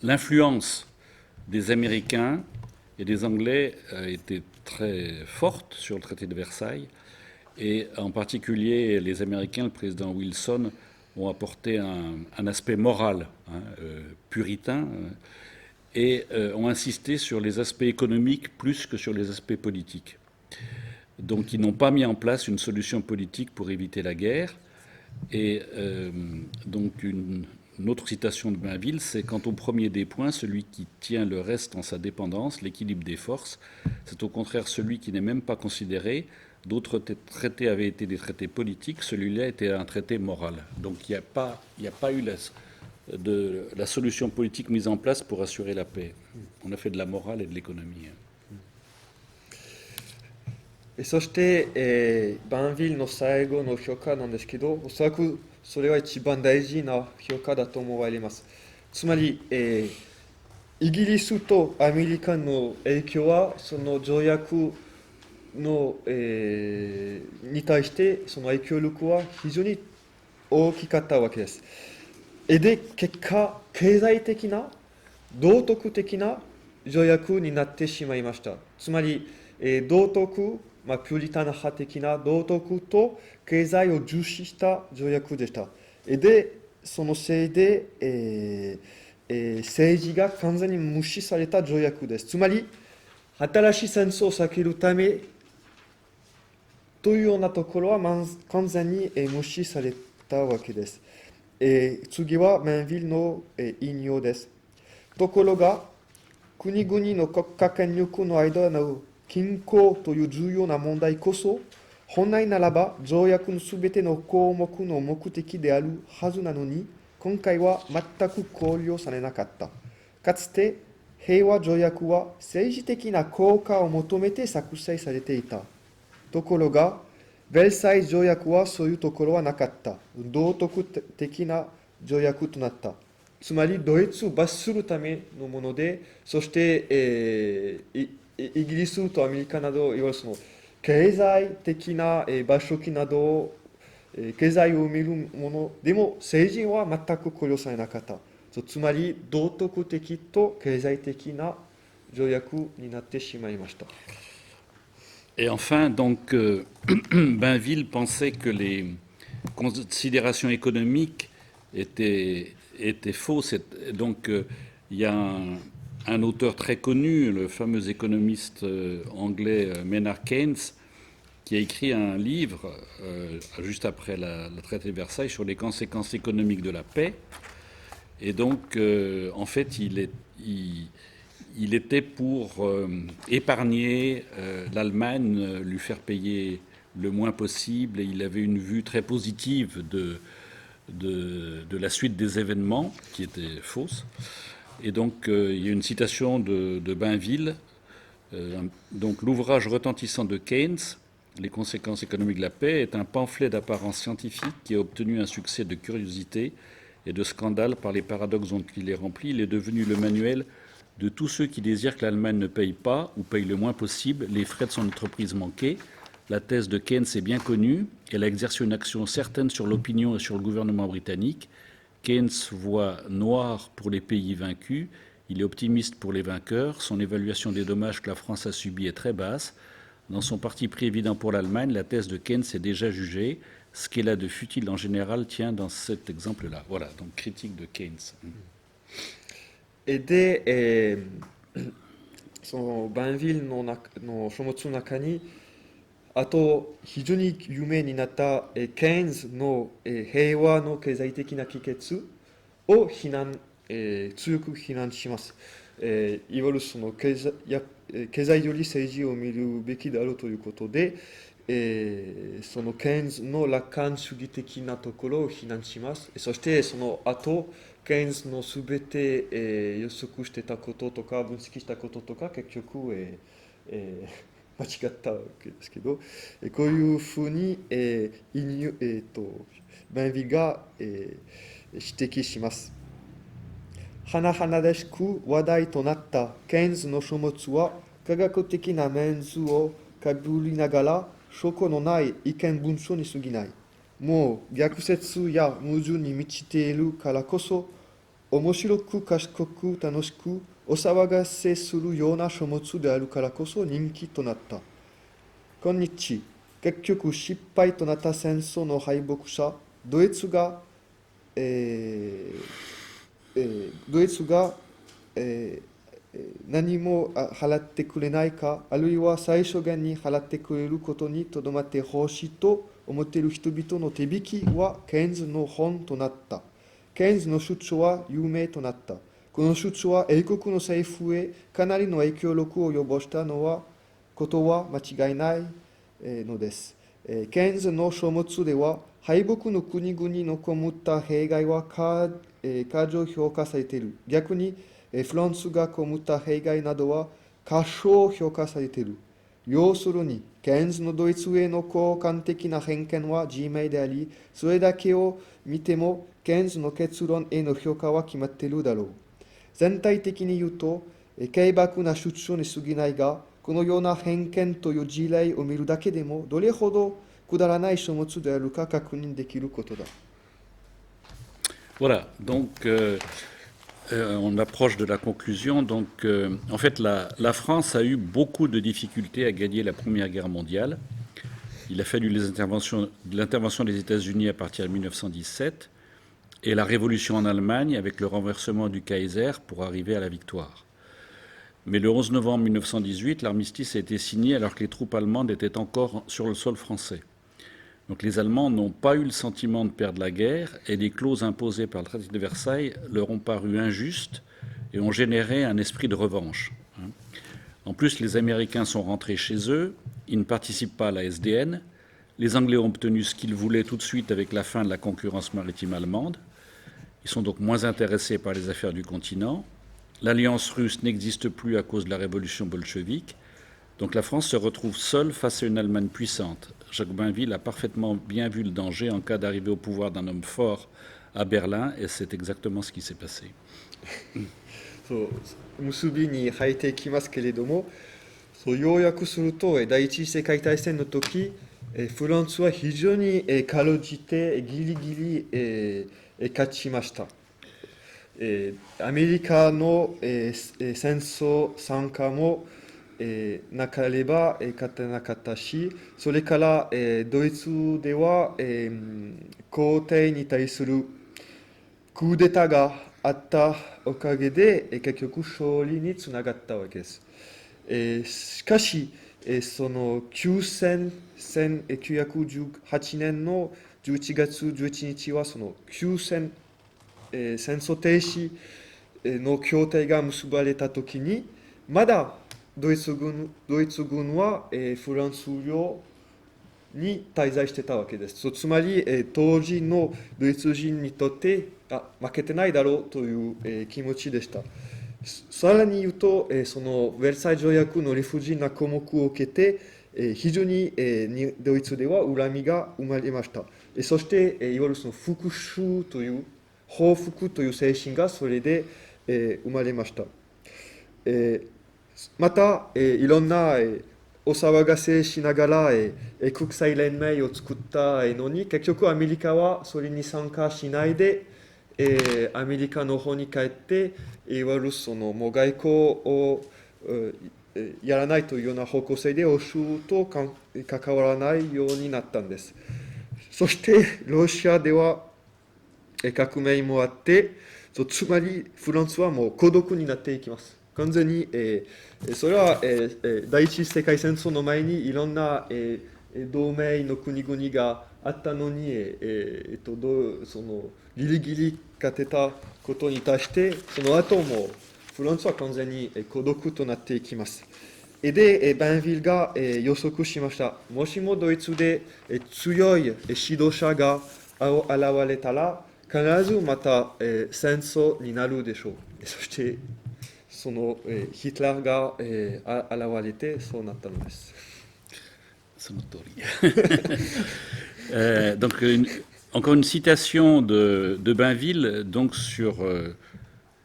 l'influence des Américains et des Anglais a été très forte sur le traité de Versailles. Et en particulier, les Américains, le président Wilson, ont apporté un aspect moral, puritain, et ont insisté sur les aspects économiques plus que sur les aspects politiques. Donc ils n'ont pas mis en place une solution politique pour éviter la guerre. Et donc une autre citation de Bainville, c'est quant au premier des points, celui qui tient le reste en sa dépendance, l'équilibre des forces, c'est au contraire celui qui n'est même pas considéré. D'autres traités avaient été des traités politiques, celui-là était un traité moral. Donc il n'y a pas eu la solution politique mise en place pour assurer la paix. On a fait de la morale et de l'économie. そして、バンヴィルの最後の評価なんですけど、おそらくそれは一番大事な評価だと思われます。つまり、イギリスとアメリカの影響は、その条約の、に対して、その影響力は非常に大きかったわけです。で、結果、経済的な、道徳的な条約になってしまいました。つまり、道徳、ピューリタン派的な道徳と経済を重視した条約でした。で、そのせいで、政治が完全に無視された条約です。つまり、新しい戦争を避けるためというようなところは完全に無視されたわけです。次はメンヴィルの引用です。ところが、国々の国家権力の間の均衡という重要な問題こそ、本来ならば条約のすべての項目の目的であるはずなのに、今回は全く考慮されなかった。かつて平和条約は政治的な効果を求めて作成されていた。ところが、ベルサイユ条約はそういうところはなかった。道徳的な条約となった。つまり、ドイツを罰するためのもので、そして、イギリスとアメリカなど、いわゆるその経済的な賠償金など、経済を見るものでも政治は全く考慮されなかった。つまり、道徳的と経済的な条約になってしまいました。Et enfin, donc, Bainville pensait que les considérations économiques étaient fausses. Donc, il y a un auteur très connu, le fameux économiste anglais Maynard Keynes, qui a écrit un livre juste après le traité de Versailles sur les conséquences économiques de la paix. Et donc, en fait, il était pour épargner l'Allemagne, lui faire payer le moins possible, et il avait une vue très positive de la suite des événements, qui était fausse. Et donc, il y a une citation de Bainville. Donc, l'ouvrage retentissant de Keynes, Les conséquences économiques de la paix, est un pamphlet d'apparence scientifique qui a obtenu un succès de curiosité et de scandale par les paradoxes dont il est rempli. Il est devenu le manuel de tous ceux qui désirent que l'Allemagne ne paye pas ou paye le moins possible les frais de son entreprise manquée. La thèse de Keynes est bien connue. Elle a exercé une action certaine sur l'opinion et sur le gouvernement britannique. Keynes voit noir pour les pays vaincus. Il est optimiste pour les vainqueurs. Son évaluation des dommages que la France a subis est très basse. Dans son parti pris évident pour l'Allemagne, la thèse de Keynes est déjà jugée. Ce qu'elle a de futile en général tient dans cet exemple-là. Voilà, donc critique de Keynes. で、そのバンヴィルの書物の中に、あと、非常に有名になった、ケインズの、平和の経済的な帰結を強く非難します。いわゆるその経済より政治を見るべきであるということで、そのケインズの楽観主義的なところを非難します。そしてその後、ケインズのすべて、予測してたこととか分析したこととか結局、間違ったわけですけど、こういうふうに、バンビが、指摘します。甚だしく話題となったケインズの書物は科学的なメンズをかぶりながら証拠のない意見文書に過ぎない。もう逆説や矛盾に満ちているからこそ面白く賢く楽しくお騒がせするような書物であるからこそ人気となった。今日、結局失敗となった戦争の敗北者、ドイツが、何も払ってくれないか、あるいは最小限に払ってくれることにとどまってほしいと思っている人々の手引きはケインズの本となった。ケインズの主張は有名となった。この主張は英国の政府へかなりの影響力を及ぼしたことは間違いないのです。ケインズの書物では敗北の国々の被った弊害は過剰評価されている。逆にフランスが被った弊害などは過小評価されている。要するに、ケインズのドイツへの客観的な偏見は自明であり、それだけを見ても、ケインズの結論への評価は決まっているだろう。全体的に言うと、軽薄な主張に過ぎないが、このような偏見という事例を見るだけでも、どれほどくだらない書物であるか確認できることだ。Voilà, donc on approche de la conclusion. Donc, en fait, la France a eu beaucoup de difficultés à gagner la Première Guerre mondiale. Il a fallu l'intervention des États-Unis à partir de 1917 et la révolution en Allemagne avec le renversement du Kaiser pour arriver à la victoire. Mais le 11 novembre 1918, l'armistice a été signé alors que les troupes allemandes étaient encore sur le sol français. Donc les Allemands n'ont pas eu le sentiment de perdre la guerre et les clauses imposées par le traité de Versailles leur ont paru injustes et ont généré un esprit de revanche. En plus, les Américains sont rentrés chez eux, ils ne participent pas à la SDN, les Anglais ont obtenu ce qu'ils voulaient tout de suite avec la fin de la concurrence maritime allemande, ils sont donc moins intéressés par les affaires du continent, l'alliance russe n'existe plus à cause de la révolution bolchevique, donc la France se retrouve seule face à une Allemagne puissante. Jacques Bainville a parfaitement bien vu le danger en cas d'arrivée au pouvoir d'un homme fort à Berlin, et c'est exactement ce qui s'est passé. そう結びに入っていきますけれども、そう要約すると第一次世界大戦の時、フランスは非常にかろうじてギリギリ勝ちました。アメリカの戦争参加もなければ勝てなかったし、それからドイツでは皇帝に対するクーデターがあったおかげで結局勝利につながったわけです。しかし、その1918年の11月11日はその戦争停止の協定が結ばれたときに、まだドイツ軍はフランス領に滞在してたわけです。つまり当時のドイツ人にとって負けてないだろうという気持ちでした。さらに言うと、そのベルサイユ条約の理不尽な項目を受けて、非常にドイツでは恨みが生まれました。そして、いわゆるその復讐という報復という精神がそれで生まれました。また、いろんなお騒がせしながら国際連盟を作ったのに、結局アメリカはそれに参加しないで、アメリカの方に帰って、いわゆるそのもう外交をやらないというような方向性で欧州と関わらないようになったんです。そしてロシアでは革命もあって、つまりフランスはもう孤独になっていきます。完全に、それは第一次世界戦争の前にいろんな同盟の国々があったのに、そのギリギリ勝てたことに対して、その後もフランスは完全に孤独となっていきます。で、バンヴィルが予測しました。もしもドイツで強い指導者が現れたら、必ずまた戦争になるでしょう。そしてそのヒトラーが現れてそうなったのです。C'est notre théorie. Encore une citation de Bainville donc sur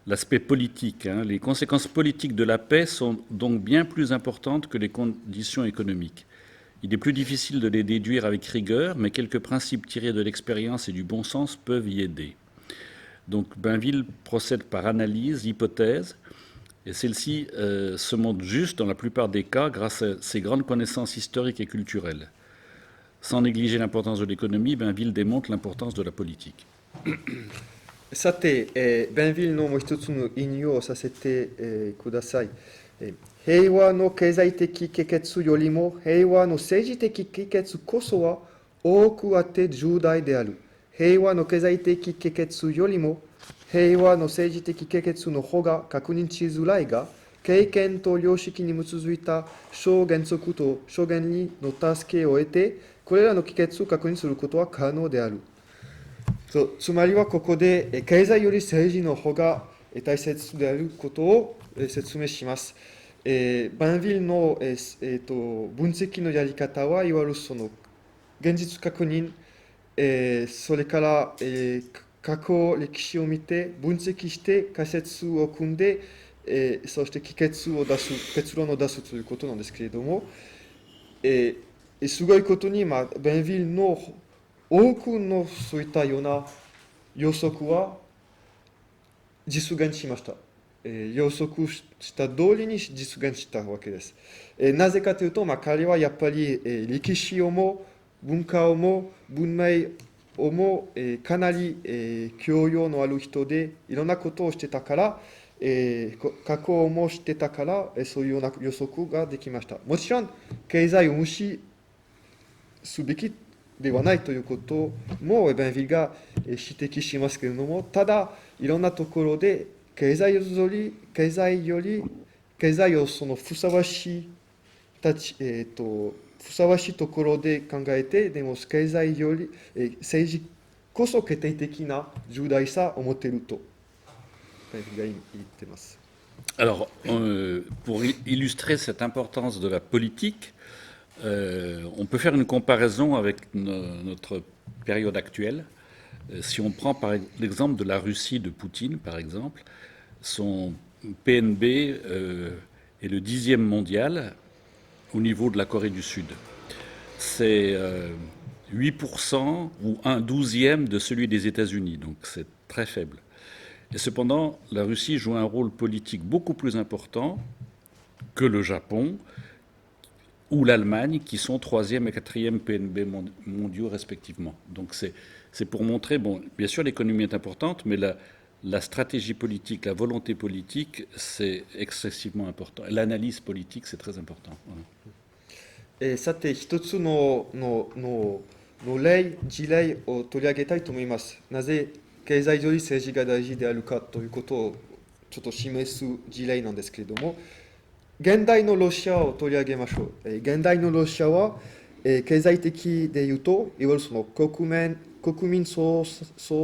l'aspect politique. Hein. Les conséquences politiques de la paix sont donc bien plus importantes que les conditions économiques. Il est plus difficile de les déduire avec rigueur, mais quelques principes tirés de l'expérience et du bon sens peuvent y aider. Donc Bainville procède par analyse, hypothèse, et celle-ci se montre juste dans la plupart des cas grâce à ses grandes connaissances historiques et culturelles. Sans négliger l'importance de l'économie, Bainville démontre l'importance de la politique. さて、ベンヴィルのもう一つの引用をさせて、ください。平和の経済的帰結よりも平和の政治的帰結こそは多くあって重大である。平和の経済的帰結よりも平和の政治的帰結の方が確認しづらいが、経験と良識に基づいた小原則と諸原理の助けを得て、これらの帰結を確認することは可能である。つまりはここで経済より政治の方が大切であることを説明します。バンヴィルの、分析のやり方はいわゆるその現実確認、それから、過去歴史を見て分析して仮説を組んで、そして帰結を出す結論を出すということなんですけれども、すごいことに、ベンヴィルの多くのそういったような予測は実現しました。予測した通りに実現したわけです。なぜかというと、彼はやっぱり歴史をも文化をも文明をもかなり教養のある人でいろんなことをしてたから、過去もしてたから、そういうような予測ができました。もちろん経済を無視すべきではないということもベンヴィルが指摘しますけれども、ただいろんなところで経済をそのふさわしいところで考えて、でも経済より政治こそ決定的な重大さを持っているとベンヴィルが言っています。Alors, pour illustrer cette importance de la politique, on peut faire une comparaison avec notre période actuelle. Si on prend par l'exemple de la Russie de Poutine, par exemple, son PNB est le 10e mondial au niveau de la Corée du Sud. C'est 8% ou un 12e de celui des États-Unis, donc c'est très faible. Et cependant, la Russie joue un rôle politique beaucoup plus important que le Japon ou l'Allemagne, qui sont 3e et 4e PNB mondiaux respectivement. Donc c'est pour montrer, bon, bien sûr l'économie est importante, mais la stratégie politique, la volonté politique, c'est excessivement important. L'analyse politique, c'est très important. Voilà. さて、一つの事例を取り上げたいと思います。なぜ経済より政治が大事であるかということをちょっと示す事例なんですけれども、現代のロシアを取り上げましょう。現代のロシアは、経済的でいうと、いわゆるその国民総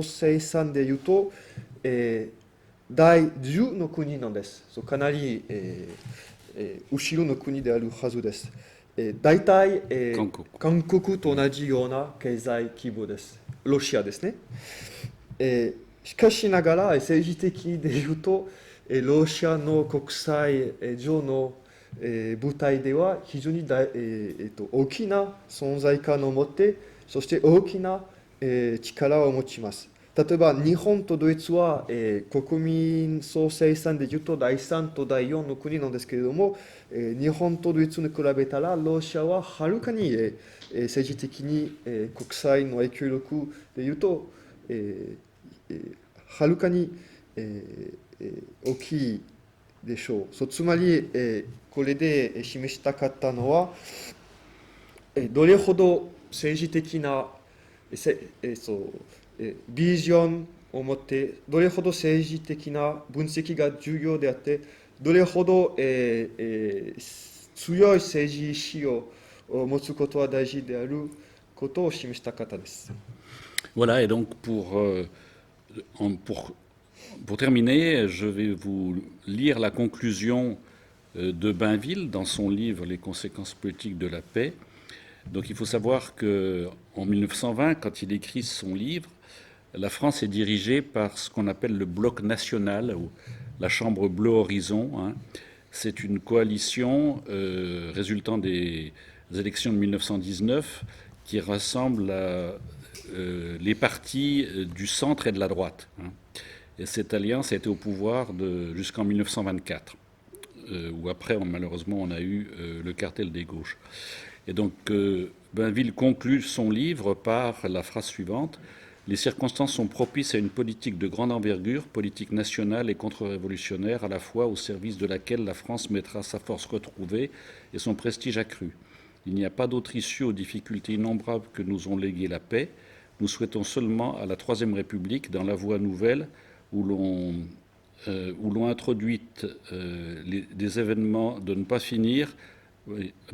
生産でいうと、第10の国なんです。かなり、後ろの国であるはずです。大体、韓国と同じような経済規模です。ロシアですね。しかしながら政治的でいうと、ロシアの国際上の舞台では非常に大きな存在感を持って、そして大きな力を持ちます。例えば日本とドイツは国民総生産でいうと第3と第4の国なんですけれども、日本とドイツに比べたらロシアははるかに政治的に国際の影響力でいうとはるかに大きいでしょう。つまりこれで示したかったのは、どれほど政治的なビジョンを持って、どれほど政治的な分析が重要であって、どれほど、強い政治意志を持つことは大事であることを示した方です。Voilà, et donc pour terminer, je vais vous lire la conclusion de Bainville dans son livre Les conséquences politiques de la paix. Donc il faut savoir qu'en 1920, quand il écrit son livre, la France est dirigée par ce qu'on appelle le bloc national, ou la Chambre Bleu Horizon. Hein. C'est une coalition résultant des élections de 1919 qui ressemble à les partis du centre et de la droite. Hein. Et cette alliance a été au pouvoir jusqu'en 1924, où après, malheureusement, on a eu le cartel des gauches. Et donc, Bainville conclut son livre par la phrase suivante: les circonstances sont propices à une politique de grande envergure, politique nationale et contre-révolutionnaire, à la fois au service de laquelle la France mettra sa force retrouvée et son prestige accru. Il n'y a pas d'autre issue aux difficultés innombrables que nous ont léguées la paix. Nous souhaitons seulement à la Troisième République, dans la voie nouvelle où l'on introduit des événements de ne pas finir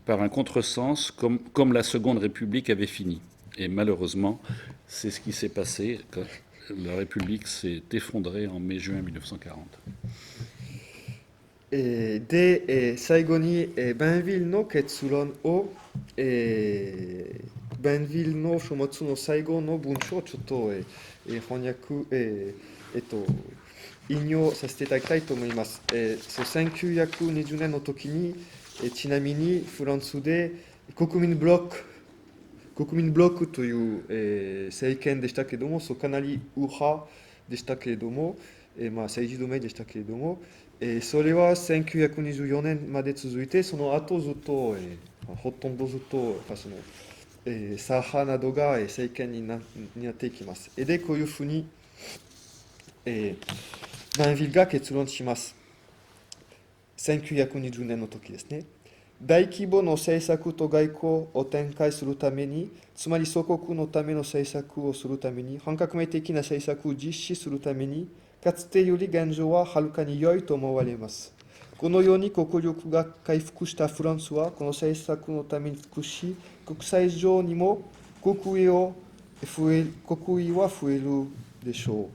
par un contresens, comme la Seconde République avait fini. Et malheureusement, c'est ce qui s'est passé quand la République s'est effondrée en mai-juin 1940. で、最後に、バンヴィルの結論を、バンヴィルの書物の最後の文章をちょっと、翻訳、引用させていただきたいと思います。1920年の時に、ちなみにフランスで国民ブロックという、政権でしたけれども、かなり右派でしたけれども、政治同盟でしたけれども、それは1924年まで続いて、その後ずっと、ほとんどずっとその、左派などが政権になっていきます。で、こういうふうに、バンヴィルが結論します。1920年の時ですね。大規模の政策と外交を展開するために、つまり祖国のための政策をするために、反革命的な政策を実施するために、かつてより現状ははるかに良いと思われます。このように国力が回復したフランスは、この政策のために尽くし、国際上にも国威は増えるでしょう。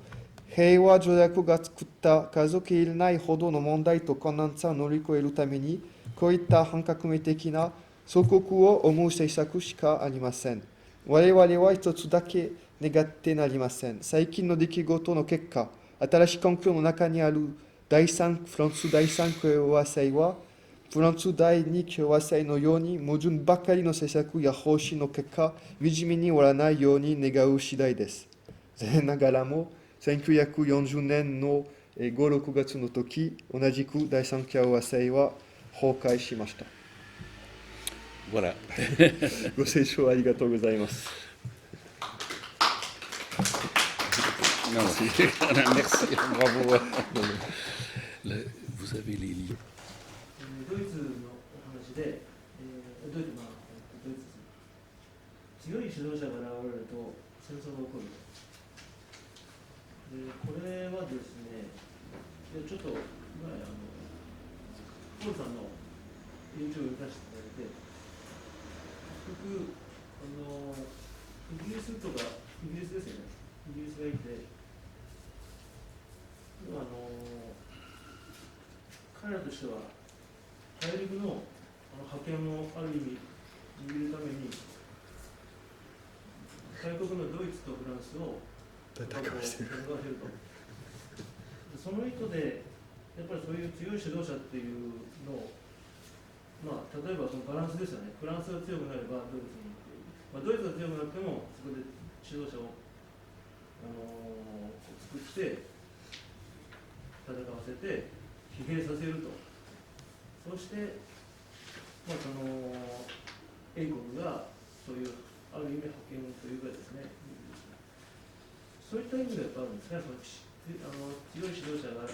平和条約が作った数えるないほどの問題と困難さを乗り越えるために、こういった反革命的な祖国を思う政策しかありません。我々は一つだけ願ってなりません。最近の出来事の結果、新しい環境の中にあるフランス第三共和制は、フランス第二共和制のように矛盾ばかりの政策や方針の結果、惨めに終わらないように願う次第です。残念ながらも、1940年の5、6月の時、同じく第三共和制は崩壊しました。Voilà. ご清聴ありがとうございます。Merci, bravo. Vous avez les livres. ドイツのお話で、ドイツ強い指導者が現れると戦争が起こる。でこれはですね、ちょっと前ポールさんの YouTube を生かしていただいて、結局イギリスですよね。イギリスがいて、彼らとしては大陸の覇権をある意味握るために、大国のドイツとフランスを戦わせると。その意図で、やっぱりそういう強い指導者っていうのを、例えばそのバランスですよね。フランスが強くなればドイツに行って、ドイツが強くなっても、そこで指導者を作って戦わせて疲弊させると。そして、その英国がそういうある意味覇権というかですね、そういった意味がやっぱあるんですね。強い指導者が現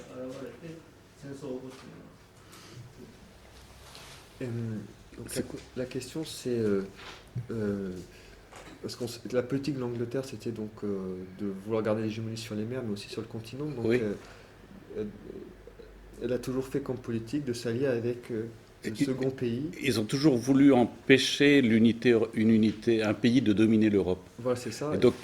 れて戦争を起こすというのは。Donc la question c'est parce que la politique de l'Angleterre c'était donc de vouloir garder l'hégémonie sur les mers mais aussi sur le continent. Donc Oui. elle a toujours fait comme politique de s'allier avec le second pays. Ils ont toujours voulu empêcher un pays de dominer l'Europe. Voilà, c'est ça. Et donc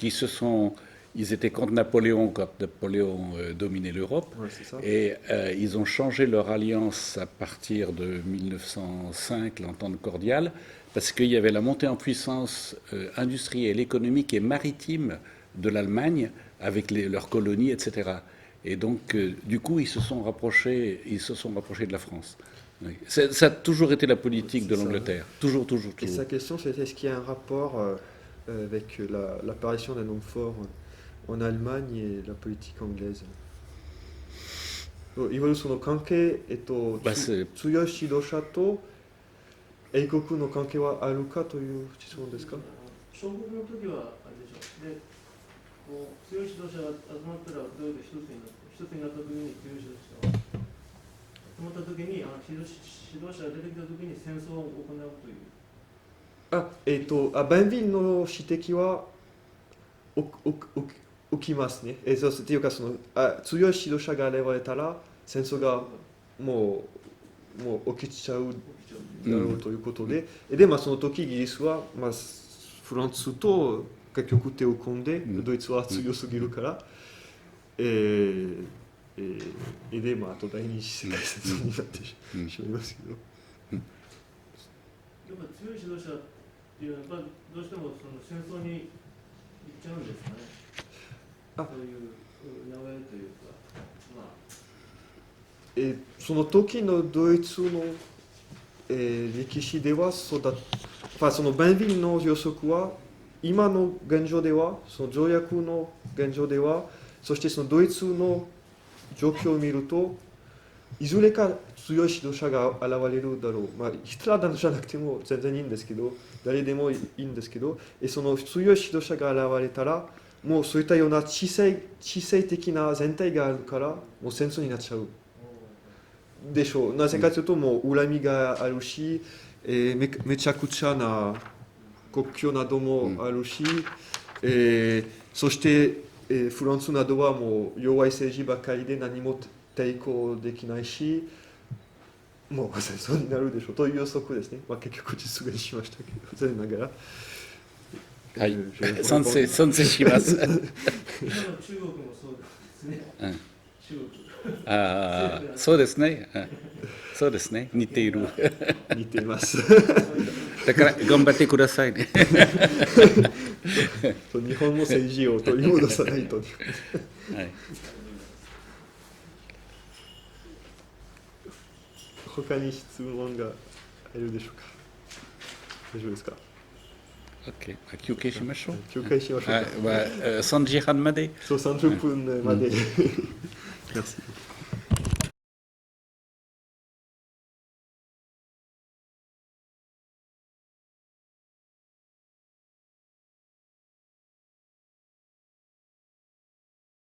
ils étaient contre Napoléon quand Napoléon dominait l'Europe. Voilà, c'est ça. Et ils ont changé leur alliance à partir de 1905, l'entente cordiale, parce qu'il y avait la montée en puissance industrielle, économique et maritime de l'Allemagne avec leurs colonies, etc. Et donc, du coup, ils se sont rapprochés de la France. Oui. Ça a toujours été la politique de l'Angleterre. Toujours, toujours, Et toujours. sa question c'était est-ce qu'il y a un rapport avec l'apparition d'un homme fort en Allemagne et la politique anglaise. いわゆるその関係、強い指導者と英国の関係はあるかという質問ですか？小国の時はあれでしょう。で、こう強い指導者が集まったらどういう一つになった時に強い指導者が集まった時に指導者が出てきた時に戦争を行うという。バンビルの指摘は起きますね。そうっていうか強い指導者が現れたら戦争がもう起きちゃうだろうということで、でその時イギリスは、フランスと結局手を組んで、ドイツは強すぎるから、であと第二次世界戦争になってしまいますけど。やっぱ強い指導者っていうのはどうしてもその戦争に行っちゃうんですかね。そういう流れというか、その時のドイツの、歴史ではそのバンビルの予測は今の現状ではその条約の現状ではそしてそのドイツの状況を見るといずれか強い指導者が現れるだろう。ヒトラーじゃなくても全然いいんですけど誰でもいいんですけどその強い指導者が現れたらもうそういったような地政的な全体があるからもう戦争になっちゃうでしょう。なぜかというともう恨みがあるし、めちゃくちゃな国境などもあるし、そして、フランスなどはもう弱い政治ばかりで何も抵抗できないしもう戦争になるでしょうという予測ですね。結局実現しましたけど残念ながら。はい、賛成します。今の中国もそうですね。中国。そうですね。そうですね。似ている。似ています。だから頑張ってくださいね。日本の政治を取り戻さないと。はい。他に質問があるでしょうか。大丈夫ですか。OK、休憩しましょう。休憩しましょうか。3時半まで。そう、30分まで。Merci.